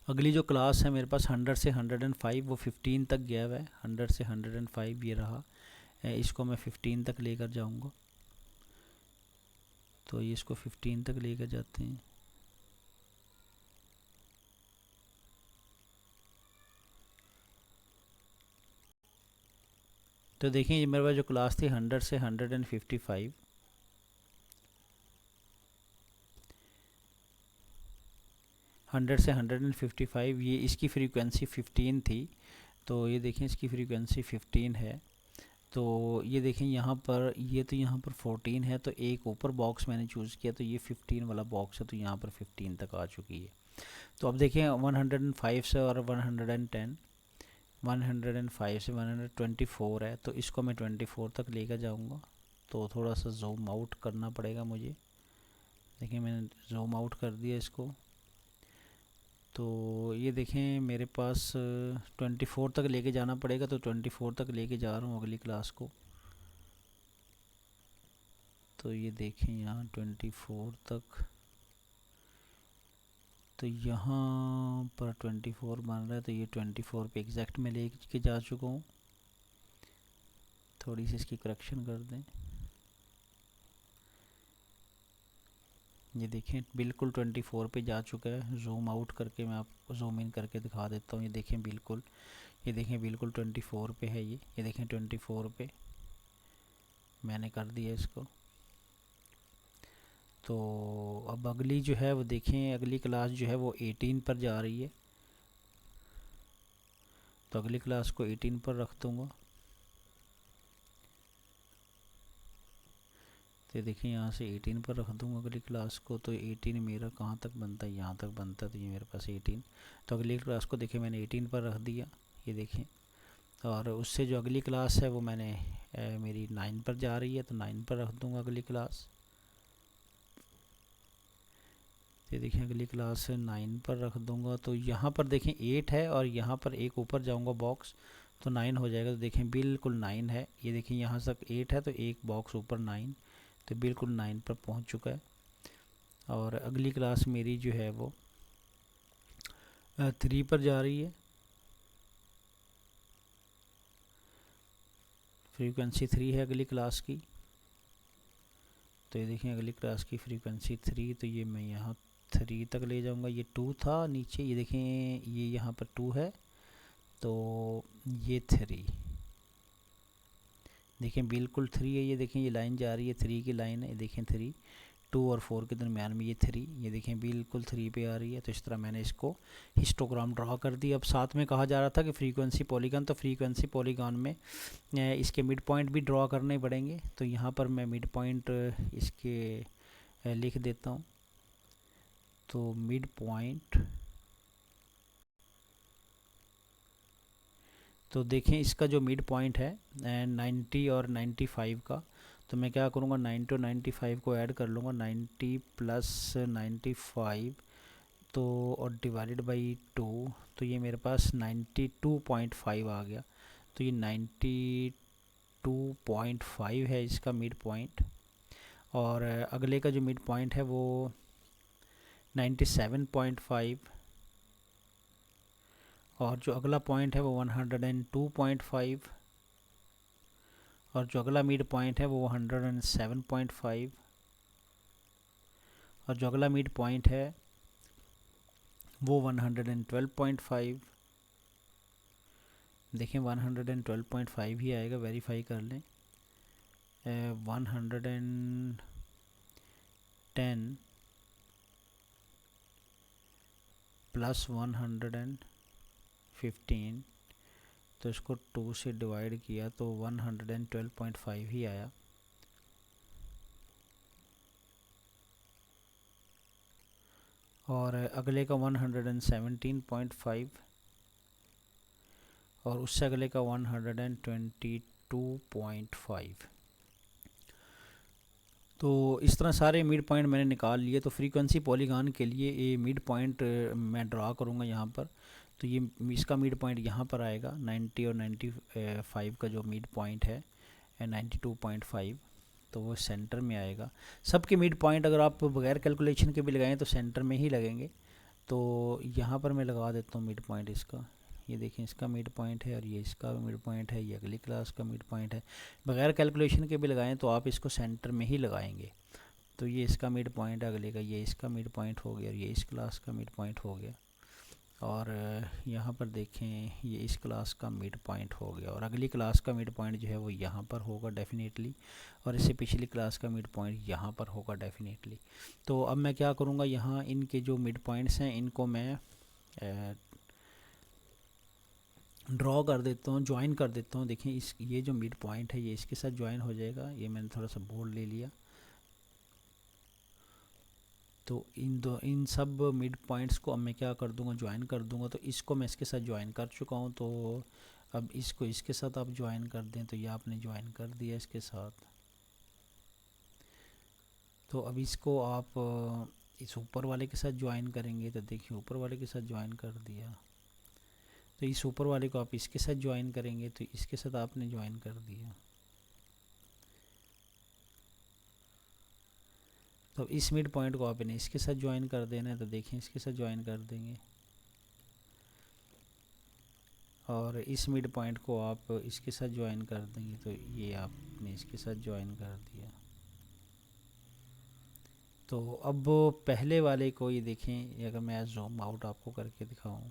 अगली जो क्लास है मेरे पास 100 से 105 वो 15 तक गया हुआ है। 100 से 105 ये रहा, इसको मैं 15 तक लेकर जाऊंगा। तो ये इसको 15 तक लेकर जाते हैं। तो देखें ये मेरे पास जो क्लास थी 100 से 155, 100 से 155 ये इसकी फ्रीक्वेंसी 15 थी। तो ये देखें इसकी फ्रीक्वेंसी 15 है। तो ये देखें यहाँ पर ये तो यहाँ पर 14 है, तो एक ऊपर बॉक्स मैंने चूज़ किया, तो ये 15 वाला बॉक्स है, तो यहाँ पर 15 तक आ चुकी है। तो अब देखें 105 से और 110, 105 से 124 है, तो इसको मैं 24 तक लेकर जाऊँगा। तो थोड़ा सा जूम आउट करना पड़ेगा मुझे। देखिए मैंने जूम आउट कर दिया इसको। तो ये देखें मेरे पास 24 तक लेके जाना पड़ेगा, तो 24 तक लेके जा रहा हूँ अगली क्लास को। तो ये देखें यहाँ 24 तक, तो यहाँ पर 24 बन रहा है, तो ये 24 पे एग्जैक्ट में लेके जा चुका हूँ। थोड़ी सी इसकी करेक्शन कर दें। ये देखें बिल्कुल 24 पे जा चुका है। जूम आउट करके मैं आपको जूम इन करके दिखा देता हूँ। ये देखें बिल्कुल 24 पे है। ये देखें 24 पे मैंने कर दिया इसको। तो अब अगली जो है वो देखें, अगली क्लास जो है वो 18 पर जा रही है, तो अगली क्लास को 18 पर रख दूँगा। तो देखिए यहाँ से 18 पर रख दूँगा अगली क्लास को। तो 18 मेरा कहाँ तक बनता है, यहाँ तक बनता है, तो ये मेरे पास 18। तो अगली क्लास को देखिए मैंने 18 पर रख दिया, ये देखें। और उससे जो अगली क्लास है वो मैंने मेरी 9 पर जा रही है, तो 9 पर रख दूँगा अगली क्लास। ये देखें अगली क्लास 9 पर रख दूँगा। तो यहाँ पर देखें 8 है और यहाँ पर एक ऊपर जाऊँगा बॉक्स, तो 9 हो जाएगा। तो देखें बिल्कुल 9 है। ये देखें यहाँ तक 8 है, तो एक बॉक्स ऊपर 9, तो बिल्कुल 9 पर पहुँच चुका है। और अगली क्लास मेरी जो है वो 3 पर जा रही है, फ्रीक्वेंसी 3 है अगली क्लास की। तो ये देखें अगली क्लास की फ्रीक्वेंसी 3, तो ये मैं यहाँ 3 तक ले जाऊँगा। ये 2 था नीचे, ये देखें ये यहाँ पर 2 है, तो ये 3 देखें बिल्कुल 3 है। ये देखें ये लाइन जा रही है, 3 की लाइन है, ये देखें 3, 2 और 4 के दरमियान में ये 3, ये देखें बिल्कुल 3 पे आ रही है। तो इस तरह मैंने इसको हिस्टोग्राम ड्रा कर दिया। अब साथ में कहा जा रहा था कि फ्रीक्वेंसी पॉलीगॉन, तो फ्रीक्वेंसी पॉलीगॉन में इसके मिड पॉइंट भी ड्रा करने पड़ेंगे। तो यहाँ पर मैं मिड पॉइंट इसके लिख देता हूँ। तो मिड पॉइंट, तो देखें इसका जो मिड पॉइंट है 90 और 95 का, तो मैं क्या करूँगा 90 और 95 को ऐड कर लूँगा, 90 प्लस 95 तो और डिवाइडेड बाई 2, तो ये मेरे पास 92.5 आ गया। तो ये 92.5 है इसका मिड पॉइंट। और अगले का जो मिड पॉइंट है वो 97.5, और जो अगला पॉइंट है वो 102.5, और जो अगला मिड पॉइंट है वो 107.5, और जो अगला मिड पॉइंट है वो 112.5। देखें 112.5 ही आएगा, वेरीफाई कर लें। 110 प्लस 115, तो इसको 2 से डिवाइड किया तो 112.5 ही आया। और अगले का 117.5, और उससे अगले का 122.5। तो इस तरह सारे मिड पॉइंट मैंने निकाल लिए। तो फ्रीक्वेंसी पॉलीगॉन के लिए ये मिड पॉइंट मैं ड्रा करूँगा यहाँ पर। तो ये इसका मिड पॉइंट यहाँ पर आएगा, 90 और 95 का जो मिड पॉइंट है 92.5, तो वो सेंटर में आएगा। सबके मिड पॉइंट अगर आप बगैर कैलकुलेशन के भी लगाएं तो सेंटर में ही लगेंगे। तो यहाँ पर मैं लगा देता हूँ मिड पॉइंट इसका। ये देखें इसका मिड पॉइंट है और ये इसका मिड पॉइंट है, ये अगली क्लास का मिड पॉइंट है। बगैर कैलकुलेशन के भी लगाएं तो आप इसको सेंटर में ही लगाएंगे। तो ये इसका मिड पॉइंट है अगले का, ये इसका मिड पॉइंट हो गया और ये इस क्लास का मिड पॉइंट हो गया। और यहाँ पर देखें ये इस क्लास का मिड पॉइंट हो गया, और अगली क्लास का मिड पॉइंट जो है वो यहाँ पर होगा डेफिनेटली, और इससे पिछली क्लास का मिड पॉइंट यहाँ पर होगा डेफिनेटली। तो अब मैं क्या करूँगा, यहाँ इनके जो मिड पॉइंट्स हैं इनको मैं ड्रॉ कर देता हूँ, ज्वाइन कर देता हूँ। देखें इस ये जो मिड पॉइंट है ये इसके साथ ज्वाइन हो जाएगा। ये मैंने थोड़ा सा बोल्ड ले लिया। तो इन सब मिड पॉइंट्स को अब मैं क्या कर दूंगा, ज्वाइन कर दूंगा। तो इसको मैं इसके साथ ज्वाइन कर चुका हूँ। तो अब इसको इसके साथ आप ज्वाइन कर दें, तो ये आपने ज्वाइन कर दिया इसके साथ। तो अब इसको आप इस ऊपर वाले के साथ ज्वाइन करेंगे, तो देखिए ऊपर वाले के साथ ज्वाइन कर दिया। तो इस ऊपर वाले को आप इसके साथ ज्वाइन करेंगे, तो इसके साथ आपने ज्वाइन कर दिया। तो इस मिड पॉइंट को आपने इसके साथ ज्वाइन कर देना है, तो देखें इसके साथ ज्वाइन कर देंगे। और इस मिड पॉइंट को आप इसके साथ ज्वाइन कर देंगे, तो ये आपने इसके साथ ज्वाइन कर दिया। तो अब पहले वाले को ये देखें, अगर मैं जूम आउट आपको करके दिखाऊं,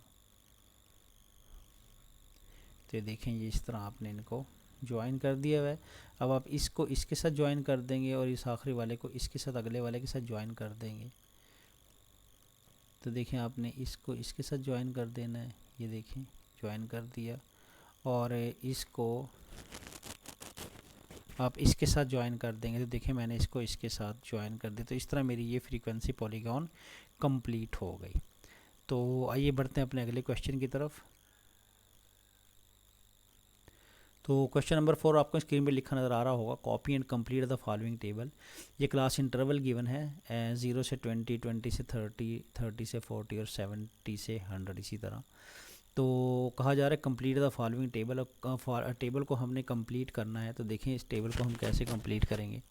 तो ये देखें ये इस तरह आपने इनको ज्वाइन कर दिया है। अब आप इसको इसके साथ ज्वाइन कर देंगे और इस आखिरी वाले को इसके साथ अगले वाले के साथ ज्वाइन कर देंगे। तो देखें आपने इसको इसके साथ ज्वाइन कर देना है, ये देखें ज्वाइन कर दिया। और इसको आप इसके साथ ज्वाइन कर देंगे, तो देखें मैंने इसको इसके साथ ज्वाइन कर दिया। तो इस तरह मेरी ये फ्रीक्वेंसी पॉलीगॉन कंप्लीट हो गई। तो आइए बढ़ते हैं अपने अगले क्वेश्चन की तरफ। तो क्वेश्चन नंबर 4 आपको स्क्रीन पे लिखा नज़र आ रहा होगा, copy and complete the following table. ये क्लास इंटरवल गिवन है 0 से 20, 20 से 30, 30 से 40 और 70 से 100 इसी तरह। तो कहा जा रहा है complete the following table. Table को हमने कंप्लीट करना है। तो देखें इस टेबल को हम कैसे कंप्लीट करेंगे।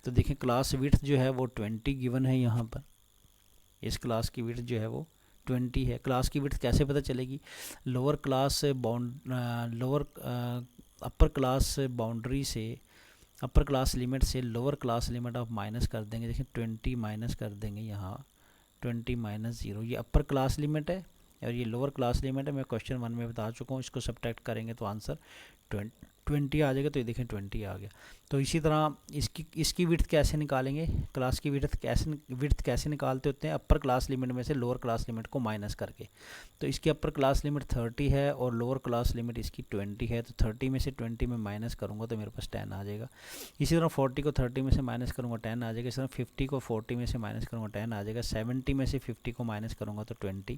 तो देखें क्लास विड्थ जो है वो 20 गिवन है यहाँ पर। इस क्लास की विड्थ जो है वो 20 है। क्लास की विड्थ कैसे पता चलेगी? Lower class upper class boundary से, अपर क्लास लिमिट से लोअर क्लास लिमिट आप माइनस कर देंगे। देखिए 20 माइनस कर देंगे यहाँ, 20 माइनस 0, ये अपर क्लास लिमिट है और ये लोअर क्लास लिमिट है। मैं क्वेश्चन 1 में बता चुका हूँ। इसको सब्ट्रैक्ट करेंगे तो आंसर 20 आ जाएगा। तो ये देखें 20 आ गया। तो इसी तरह इसकी विड्थ कैसे निकालेंगे? क्लास की विड्थ कैसे निकालते होते हैं? अपर क्लास लिमिट में से लोअर क्लास लिमिट को माइनस करके। तो इसकी अपर क्लास लिमिट 30 है और लोअर क्लास लिमिट इसकी 20 है। तो 30 में से 20 में माइनस करूँगा तो मेरे पास 10 आ जाएगा। इसी तरह 40 को 30 में से माइनस करूँगा 10 आ जाएगा। इसी तरह 50 को 40 में से माइनस करूँगा 10 आ जाएगा। 70 में से 50 को माइनस करूँगा तो 20,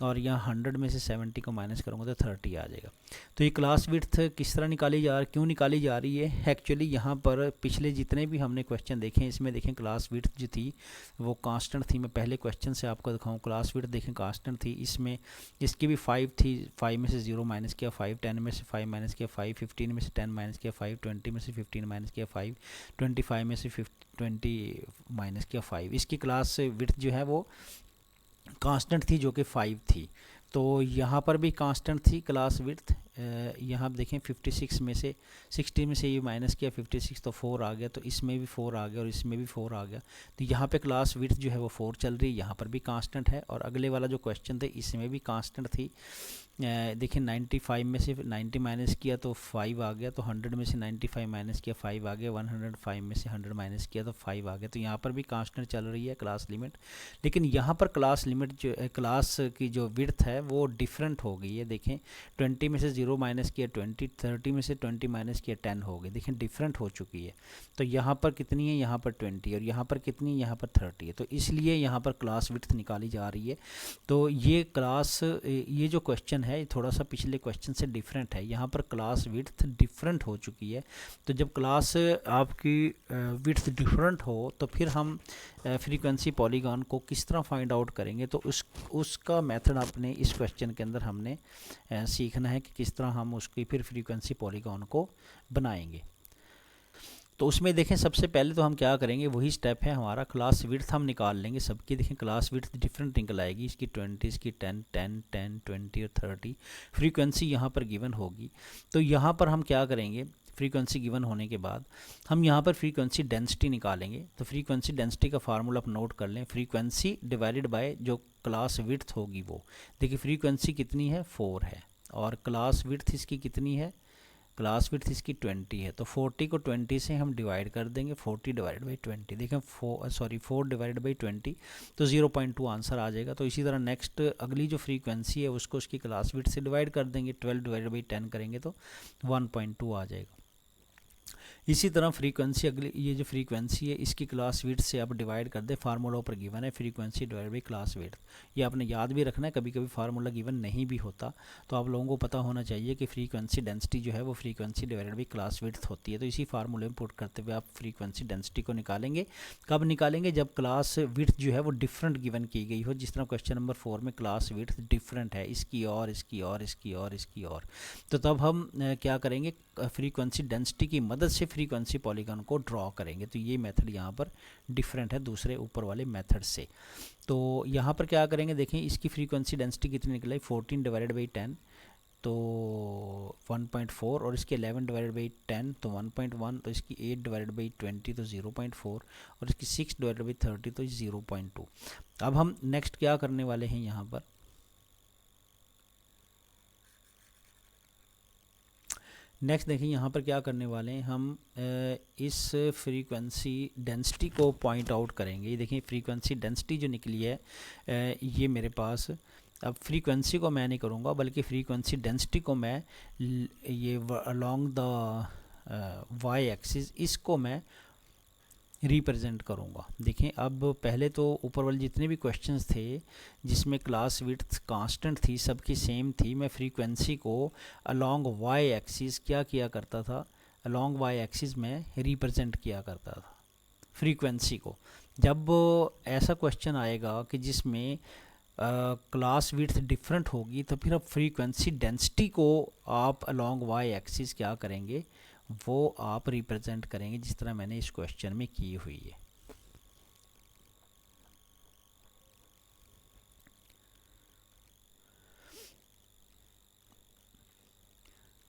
और यहाँ 100 में से 70 को माइनस करूँगा तो 30 आ जाएगा। तो ये क्लास विड्थ किस तरह क्यों निकाली जा रही है? एक्चुअली यहाँ पर पिछले जितने भी हमने क्वेश्चन देखे इसमें देखें क्लास विड्थ जो थी वो कांस्टेंट थी। मैं पहले क्वेश्चन से आपको दिखाऊँ, क्लास विड्थ देखें कांस्टेंट थी। इसमें इसकी भी 5 थी, 5 में से 0 माइनस किया 5, 10 में से 5 माइनस किया 5, 15 में से 10 माइनस किया 5, 20 में से 15 माइनस किया 5, 25 में से 20 माइनस किया 5। इसकी क्लास विड्थ जो है वो कांस्टेंट थी जो कि 5 थी। तो यहाँ पर भी कांस्टेंट थी क्लास विड्थ। यहाँ आप देखें 56 में से 60 में से ये माइनस किया 56 तो 4 आ गया। तो इसमें भी 4 आ गया और इसमें भी 4 आ गया। तो यहाँ पे क्लास विड्थ जो है वो 4 चल रही है, यहाँ पर भी कांस्टेंट है। और अगले वाला जो क्वेश्चन थे इसमें भी कांस्टेंट थी। देखिए 95 में से 90 माइनस किया तो 5 आ गया। तो 100 में से 95 माइनस किया 5 आ गया। 105 में से 100 माइनस किया तो 5 आ गया। तो यहाँ पर भी कांस्टेंट चल रही है क्लास लिमिट। लेकिन यहाँ पर क्लास लिमिट जो क्लास की जो विड्थ है वो डिफरेंट हो गई है। देखें 20 में से 0 माइनस किया 20, 30 में से 20 माइनस किया 10 हो गई। देखें डिफरेंट हो चुकी है। तो यहाँ पर कितनी है? यहाँ पर 20, और यहाँ पर कितनी है? यहाँ पर 30 है। तो इसलिए यहाँ पर क्लास विड्थ निकाली जा रही है। तो ये जो क्वेश्चन है थोड़ा सा पिछले क्वेश्चन से डिफरेंट है। यहाँ पर क्लास विड्थ डिफरेंट हो चुकी है। तो जब क्लास आपकी विड्थ डिफरेंट हो तो फिर हम फ्रीक्वेंसी पॉलीगॉन को किस तरह फाइंड आउट करेंगे? तो उसका मेथड आपने इस क्वेश्चन के अंदर हमने सीखना है कि किस तरह हम उसकी फिर फ्रीक्वेंसी पॉलीगॉन को बनाएंगे। तो उसमें देखें सबसे पहले तो हम क्या करेंगे, वही स्टेप है हमारा, क्लास विड्थ हम निकाल लेंगे सबकी। देखें क्लास विड्थ डिफरेंट निकल आएगी, इसकी 20, इसकी 10, 10, 10, 20 और 30। फ्रीक्वेंसी यहाँ पर गिवन होगी। तो यहाँ पर हम क्या करेंगे, फ्रीक्वेंसी गिवन होने के बाद हम यहाँ पर फ्रीक्वेंसी डेंसिटी निकालेंगे। तो फ्रीक्वेंसी डेंसिटी का फार्मूला आप नोट कर लें, फ्रीक्वेंसी डिवाइडेड बाय जो क्लास विड्थ होगी वो। देखिए फ्रीक्वेंसी कितनी है? 4 है, और क्लास विड्थ इसकी कितनी है? क्लास विड्थ इसकी 20 है। तो 40 को 20 से हम डिवाइड कर देंगे, 40 डिवाइड बाई 20। देखें 4 डिवाइड बाई 20 तो 0.2 आंसर आ जाएगा। तो इसी तरह नेक्स्ट अगली जो फ्रीक्वेंसी है उसको उसकी क्लास विड्थ से डिवाइड कर देंगे, 12 डिवाइड बाई 10 करेंगे तो 1.2 आ जाएगा। इसी तरह फ्रीक्वेंसी अगली ये जो फ्रीक्वेंसी है इसकी क्लास विड्थ से आप डिवाइड कर दे। फार्मूला ऊपर गिवन है, frequency divide by class width. ये आपने याद भी रखना है, कभी कभी फार्मूला गिवन नहीं भी होता तो आप लोगों को पता होना चाहिए कि फ्रीक्वेंसी डेंसिटी जो है वो frequency divided by class width होती है। तो इसी फार्मूले में पुट करते हुए आप फ्रीक्वेंसी डेंसिटी को निकालेंगे। कब निकालेंगे? जब क्लास विड्थ जो है वो डिफरेंट गिवन की गई हो। जिस तरह क्वेश्चन नंबर 4 में क्लास विड्थ डिफरेंट है, इसकी और इसकी और इसकी और इसकी और। तो तब हम क्या करेंगे, फ्रीक्वेंसी डेंसिटी की मदद से फ्रीक्वेंसी पॉलीगॉन को ड्रॉ करेंगे। तो ये मेथड यहाँ पर डिफरेंट है दूसरे ऊपर वाले मेथड से। तो यहाँ पर क्या करेंगे, देखें इसकी फ्रीक्वेंसी डेंसिटी कितनी निकलाई, 14 डिवाइडेड बाई 10 तो 1.4, और इसकी 11 डिवाइडेड बाई 10 तो 1.1, तो इसकी 8 डिवाइडेड बाई 20 तो 0.4, और इसकी 6 डिवाइडेड बाई 30 तो 0.2। अब हम नेक्स्ट क्या करने वाले हैं, यहाँ पर नेक्स्ट देखिए यहाँ पर क्या करने वाले हैं हम, इस फ्रीक्वेंसी डेंसिटी को पॉइंट आउट करेंगे। ये देखिए फ्रीक्वेंसी डेंसिटी जो निकली है ये मेरे पास, अब फ्रीक्वेंसी को मैं नहीं करूँगा बल्कि फ्रीक्वेंसी डेंसिटी को मैं ये अलोंग द वाई एक्सिस इसको मैं रिप्रेजेंट करूँगा। देखें अब पहले तो ऊपर वाले जितने भी क्वेश्चंस थे जिसमें क्लास विड्थ कांस्टेंट थी, सबकी सेम थी, मैं फ्रीक्वेंसी को अलोंग वाई एक्सिस क्या किया करता था, अलोंग वाई एक्सिस में रिप्रेजेंट किया करता था फ्रीक्वेंसी को। जब ऐसा क्वेश्चन आएगा कि जिसमें क्लास विड्थ डिफरेंट होगी तो फिर अब फ्रीक्वेंसी डेंसिटी को आप अलोंग वाई एक्सिस क्या करेंगे, वो आप रिप्रेजेंट करेंगे जिस तरह मैंने इस क्वेश्चन में की हुई है।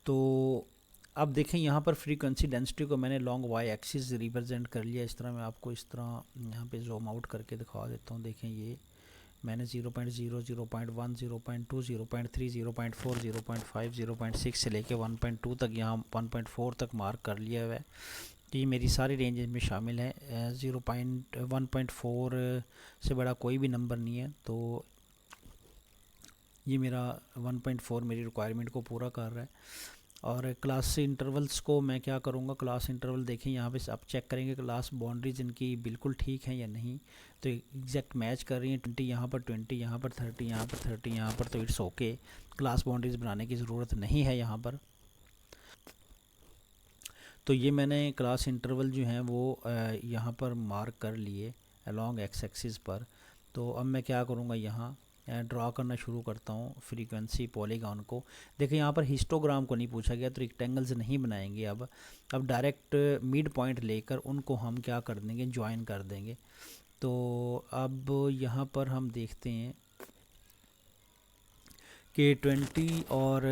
तो अब देखें यहाँ पर फ्रीक्वेंसी डेंसिटी को मैंने लॉन्ग वाई एक्सिस रिप्रेजेंट कर लिया। इस तरह मैं आपको इस तरह यहाँ पे जूम आउट करके दिखा देता हूँ। देखें ये मैंने 0.0, 0.1, 0.2, 0.3, 0.4, 0.5, 0.6 से लेके 1.2 तक, यहाँ 1.4 तक मार्क कर लिया हुआ है। तो ये मेरी सारी रेंज में शामिल है। 1.4 से बड़ा कोई भी नंबर नहीं है, तो ये मेरा 1.4 मेरी रिक्वायरमेंट को पूरा कर रहा है। और क्लास इंटरवल्स को मैं क्या करूँगा, क्लास इंटरवल देखें यहाँ पे आप चेक करेंगे क्लास बाउंड्रीज इनकी बिल्कुल ठीक है या नहीं, तो एग्जैक्ट मैच कर रही हैं। 20 यहाँ पर, 20 यहाँ पर, 30 यहाँ पर, 30 यहाँ पर, तो इट्स ओके। क्लास बाउंड्रीज बनाने की ज़रूरत नहीं है यहाँ पर। तो ये मैंने क्लास इंटरवल जो हैं वो यहाँ पर मार्क कर लिए अलॉन्ग एक्स एक्सिस पर। तो अब मैं क्या करूँगा, यहाँ ड्रा करना शुरू करता हूँ फ्रीक्वेंसी पॉलीगॉन को। देखिए यहाँ पर हिस्टोग्राम को नहीं पूछा गया, तो रेक्टेंगल्स नहीं बनाएंगे। अब डायरेक्ट मिड पॉइंट लेकर उनको हम क्या कर देंगे, ज्वाइन कर देंगे। तो अब यहाँ पर हम देखते हैं कि 20 और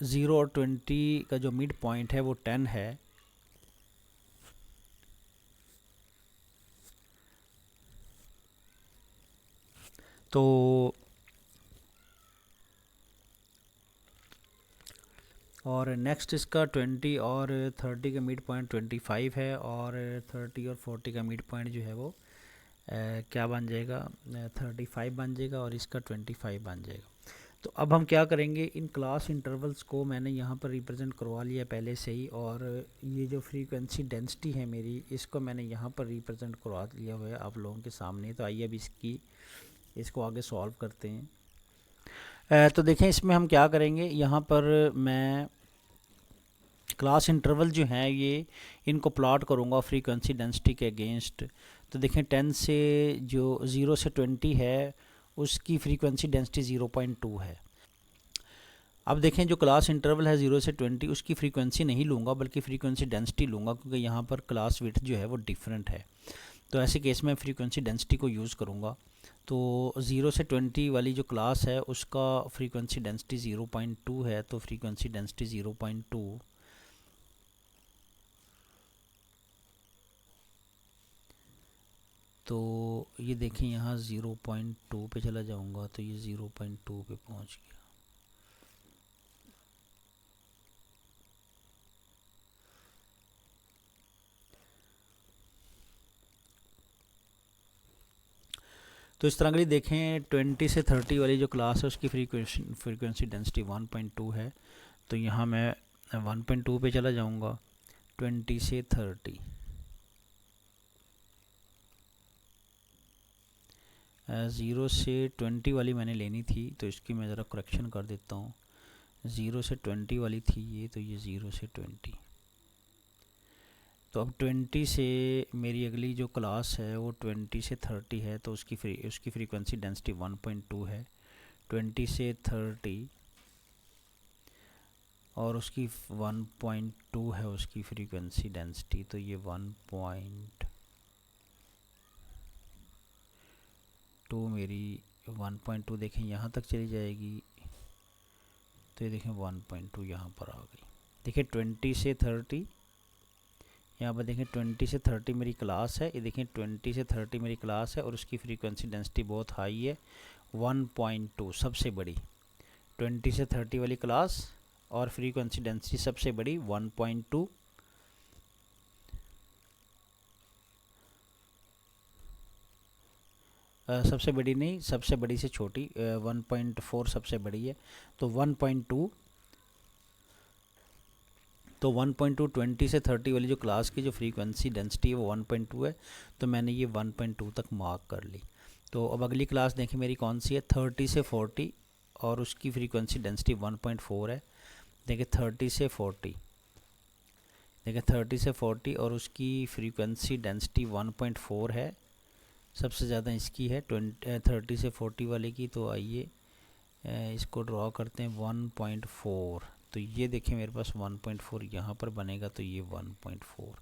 0 और 20 का जो मिड पॉइंट है वो 10 है। तो और नेक्स्ट इसका 20 और 30 का मिड पॉइंट 25 है, और 30 और 40 का मिड पॉइंट जो है वो क्या बन जाएगा, 35 बन जाएगा, और इसका 25 बन जाएगा। तो अब हम क्या करेंगे, इन क्लास इंटरवल्स को मैंने यहाँ पर रिप्रेजेंट करवा लिया पहले से ही, और ये जो फ्रीक्वेंसी डेंसिटी है मेरी, इसको मैंने यहाँ पर रिप्रेजेंट करवा लिया हुआ है आप लोगों के सामने। तो आइए अब इसको आगे सॉल्व करते हैं। तो देखें इसमें हम क्या करेंगे, यहाँ पर मैं क्लास इंटरवल जो हैं ये इनको प्लॉट करूँगा फ्रीक्वेंसी डेंसिटी के अगेंस्ट। तो देखें 10 से जो 0 से 20 है उसकी फ्रीक्वेंसी डेंसिटी 0.2 है। अब देखें जो क्लास इंटरवल है 0 से 20, उसकी फ्रीक्वेंसी नहीं लूँगा बल्कि फ्रीक्वेंसी डेंसिटी लूँगा, क्योंकि यहाँ पर क्लास विड्थ जो है वो डिफरेंट है। तो ऐसे केस में फ्रीक्वेंसी डेंसिटी को यूज़ करूँगा। तो 0 से 20 वाली जो क्लास है उसका फ्रीक्वेंसी डेंसिटी 0.2 है, तो फ्रीक्वेंसी डेंसिटी 0.2। तो ये देखें यहाँ 0.2 पे चला जाऊँगा तो ये 0.2 पे पहुँच गया। तो इस तरह के लिए देखें 20 से 30 वाली जो क्लास है उसकी फ्रीक्वेंसी डेंसिटी 1.2 है। तो यहाँ मैं 1.2 पे चला जाऊँगा। 20 से 30 0 से 20 वाली मैंने लेनी थी, तो इसकी मैं ज़रा करेक्शन कर देता हूँ। 0 से 20 वाली थी ये, तो ये 0 से 20। तो अब 20 से मेरी अगली जो क्लास है वो 20 से 30 है, तो उसकी फ्रीक्वेंसी डेंसिटी 1.2 है। 20 से 30 और उसकी 1.2 है उसकी फ्रीक्वेंसी डेंसिटी, तो ये 1.2 मेरी 1.2 देखें यहाँ तक चली जाएगी। तो ये देखें 1.2 यहाँ पर आ गई। देखिए 20 से 30, यहाँ पर देखें 20 से 30 मेरी क्लास है। ये देखें 20 से 30 मेरी क्लास है और उसकी फ्रीक्वेंसी डेंसिटी बहुत हाई है, 1.2 सबसे बड़ी। 20 से 30 वाली क्लास और फ्रीक्वेंसी डेंसिटी सबसे बड़ी 1.2। सबसे बड़ी नहीं, सबसे बड़ी से छोटी 1.4 सबसे बड़ी है। तो 1.2, तो 1.2 20 से 30 वाली जो क्लास की जो फ्रीक्वेंसी डेंसिटी है वो 1.2 है। तो मैंने ये 1.2 तक मार्क कर ली। तो अब अगली क्लास देखिए मेरी कौन सी है, 30 से 40 और उसकी फ्रीक्वेंसी डेंसिटी 1.4 है। देखिए 30 से 40, देखिए 30 से 40 और उसकी फ्रीक्वेंसी डेंसिटी 1.4 है, सबसे ज़्यादा इसकी है 30 से 40 वाले की। तो आइए इसको ड्रॉ करते हैं 1.4। तो ये देखें मेरे पास 1.4 यहाँ पर बनेगा, तो ये 1.4।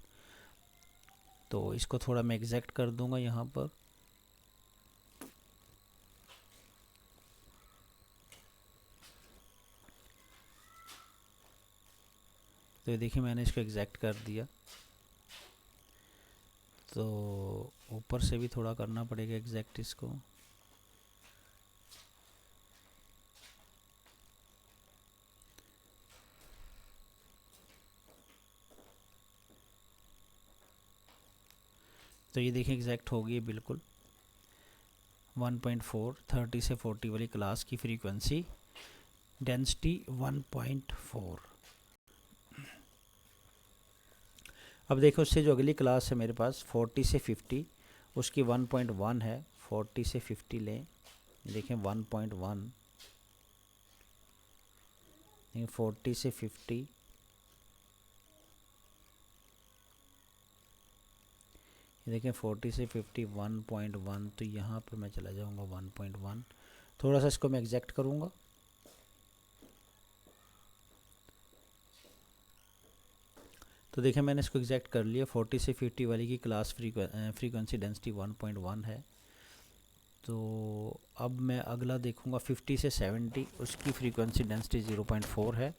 तो इसको थोड़ा मैं एग्जैक्ट कर दूंगा यहाँ पर। तो ये देखिए मैंने इसको एग्जैक्ट कर दिया। तो ऊपर से भी थोड़ा करना पड़ेगा एग्जैक्ट इसको। तो ये देखिए एग्जैक्ट हो गई बिल्कुल 1.4 30 से 40 वाली क्लास की फ्रीक्वेंसी डेंसिटी 1.4। अब देखो उससे जो अगली क्लास है मेरे पास 40 से 50, उसकी 1.1 है। 40 से 50 लें, देखें 1.1, 40 से 50, देखें 40 से 50 1.1। तो यहाँ पर मैं चला जाऊँगा 1.1, थोड़ा सा इसको मैं एग्जैक्ट करूँगा। तो देखें मैंने इसको एग्जैक्ट कर लिया। 40 से 50 वाली की क्लास फ्रीक्वेंसी डेंसिटी 1.1 है। तो अब मैं अगला देखूँगा 50 से 70, उसकी फ्रीक्वेंसी डेंसिटी 0.4 है।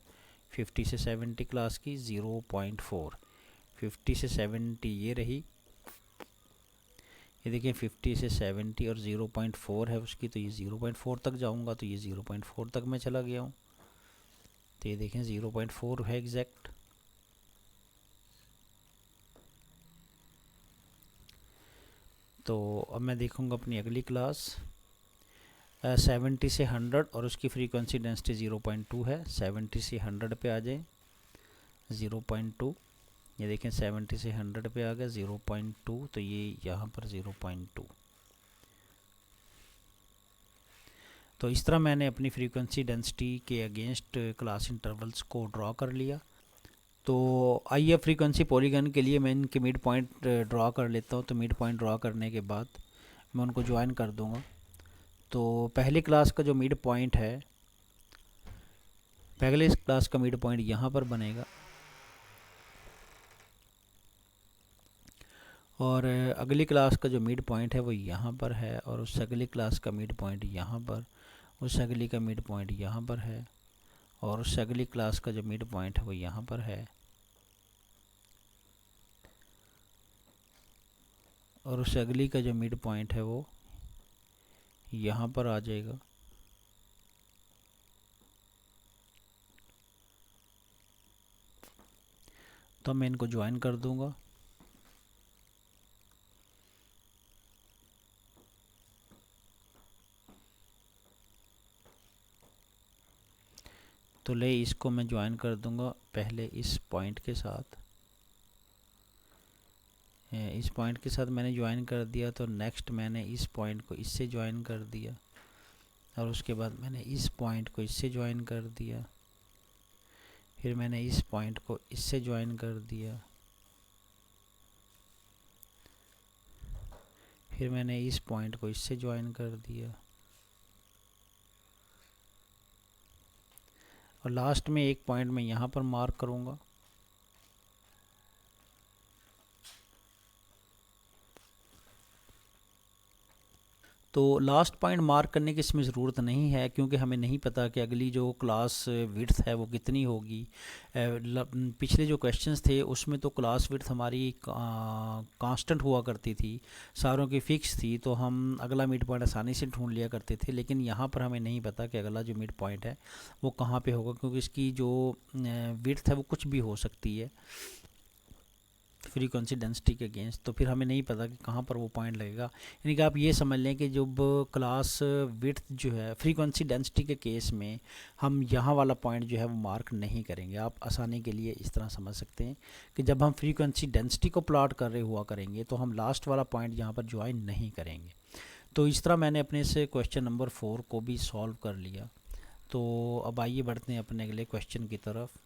50 से 70 क्लास की 0.4, 50 से 70 ये रही। ये देखिए 50 से 70 और 0.4 है उसकी, तो ये 0.4 तक जाऊंगा, तो ये 0.4 तक मैं चला गया हूँ। तो ये देखें 0.4 है एग्जैक्ट। तो अब मैं देखूंगा अपनी अगली क्लास 70 से 100 और उसकी फ्रीक्वेंसी डेंसिटी 0.2 है। 70 से 100 पे आ जाए 0.2। ये देखें 70 से 100 पे आ गया 0.2, तो ये यहाँ पर 0.2। तो इस तरह मैंने अपनी फ्रीक्वेंसी डेंसिटी के अगेंस्ट क्लास इंटरवल्स को ड्रॉ कर लिया। तो आइए फ्रीक्वेंसी पॉलीगन के लिए मैं इनके मिड पॉइंट ड्रॉ कर लेता हूँ। तो मिड पॉइंट ड्रॉ करने के बाद मैं उनको ज्वाइन कर दूँगा। तो पहली क्लास का जो मिड पॉइंट है, पहले क्लास का मिड पॉइंट यहाँ पर बनेगा, और अगली क्लास का जो मिड पॉइंट है वो यहाँ पर है, और उस अगली क्लास का मिड पॉइंट यहाँ पर, उस अगली का मिड पॉइंट यहाँ पर है, और उस अगली क्लास का जो मिड पॉइंट है वो यहाँ पर है, और उस अगली का जो मिड पॉइंट है वो यहाँ पर आ जाएगा। तो मैं इनको ज्वाइन कर दूंगा। तो ले इसको मैं ज्वाइन कर दूंगा पहले इस पॉइंट के साथ, इस पॉइंट के साथ मैंने ज्वाइन कर दिया। तो नेक्स्ट मैंने इस पॉइंट को इससे ज्वाइन कर दिया, और उसके बाद मैंने इस पॉइंट को इससे ज्वाइन कर दिया, फिर मैंने इस पॉइंट को इससे ज्वाइन कर दिया, फिर मैंने इस पॉइंट को इससे ज्वाइन कर दिया, और लास्ट में एक पॉइंट मैं यहाँ पर मार्क करूँगा। तो लास्ट पॉइंट मार्क करने की इसमें ज़रूरत नहीं है, क्योंकि हमें नहीं पता कि अगली जो क्लास विड्थ है वो कितनी होगी। पिछले जो क्वेश्चंस थे उसमें तो क्लास विड्थ हमारी कांस्टेंट हुआ करती थी, सारों की फ़िक्स थी, तो हम अगला मिड पॉइंट आसानी से ढूंढ लिया करते थे। लेकिन यहाँ पर हमें नहीं पता कि अगला जो मिड पॉइंट है वो कहाँ पे होगा, क्योंकि इसकी जो विड्थ है वो कुछ भी हो सकती है फ्रीक्वेंसी डेंसिटी के अगेंस्ट। तो फिर हमें नहीं पता कि कहाँ पर वो पॉइंट लगेगा। यानी कि आप ये समझ लें कि जब क्लास विड्थ जो है फ्रीक्वेंसी डेंसिटी के केस में हम यहाँ वाला पॉइंट जो है वो मार्क नहीं करेंगे। आप आसानी के लिए इस तरह समझ सकते हैं कि जब हम फ्रीक्वेंसी डेंसिटी को प्लॉट कर रहे हुआ करेंगे तो हम लास्ट वाला पॉइंट यहाँ पर ज्वाइन नहीं करेंगे। तो इस तरह मैंने अपने से क्वेश्चन नंबर 4 को भी सॉल्व कर लिया। तो अब आइए बढ़ते हैं अपने अगले क्वेश्चन की तरफ।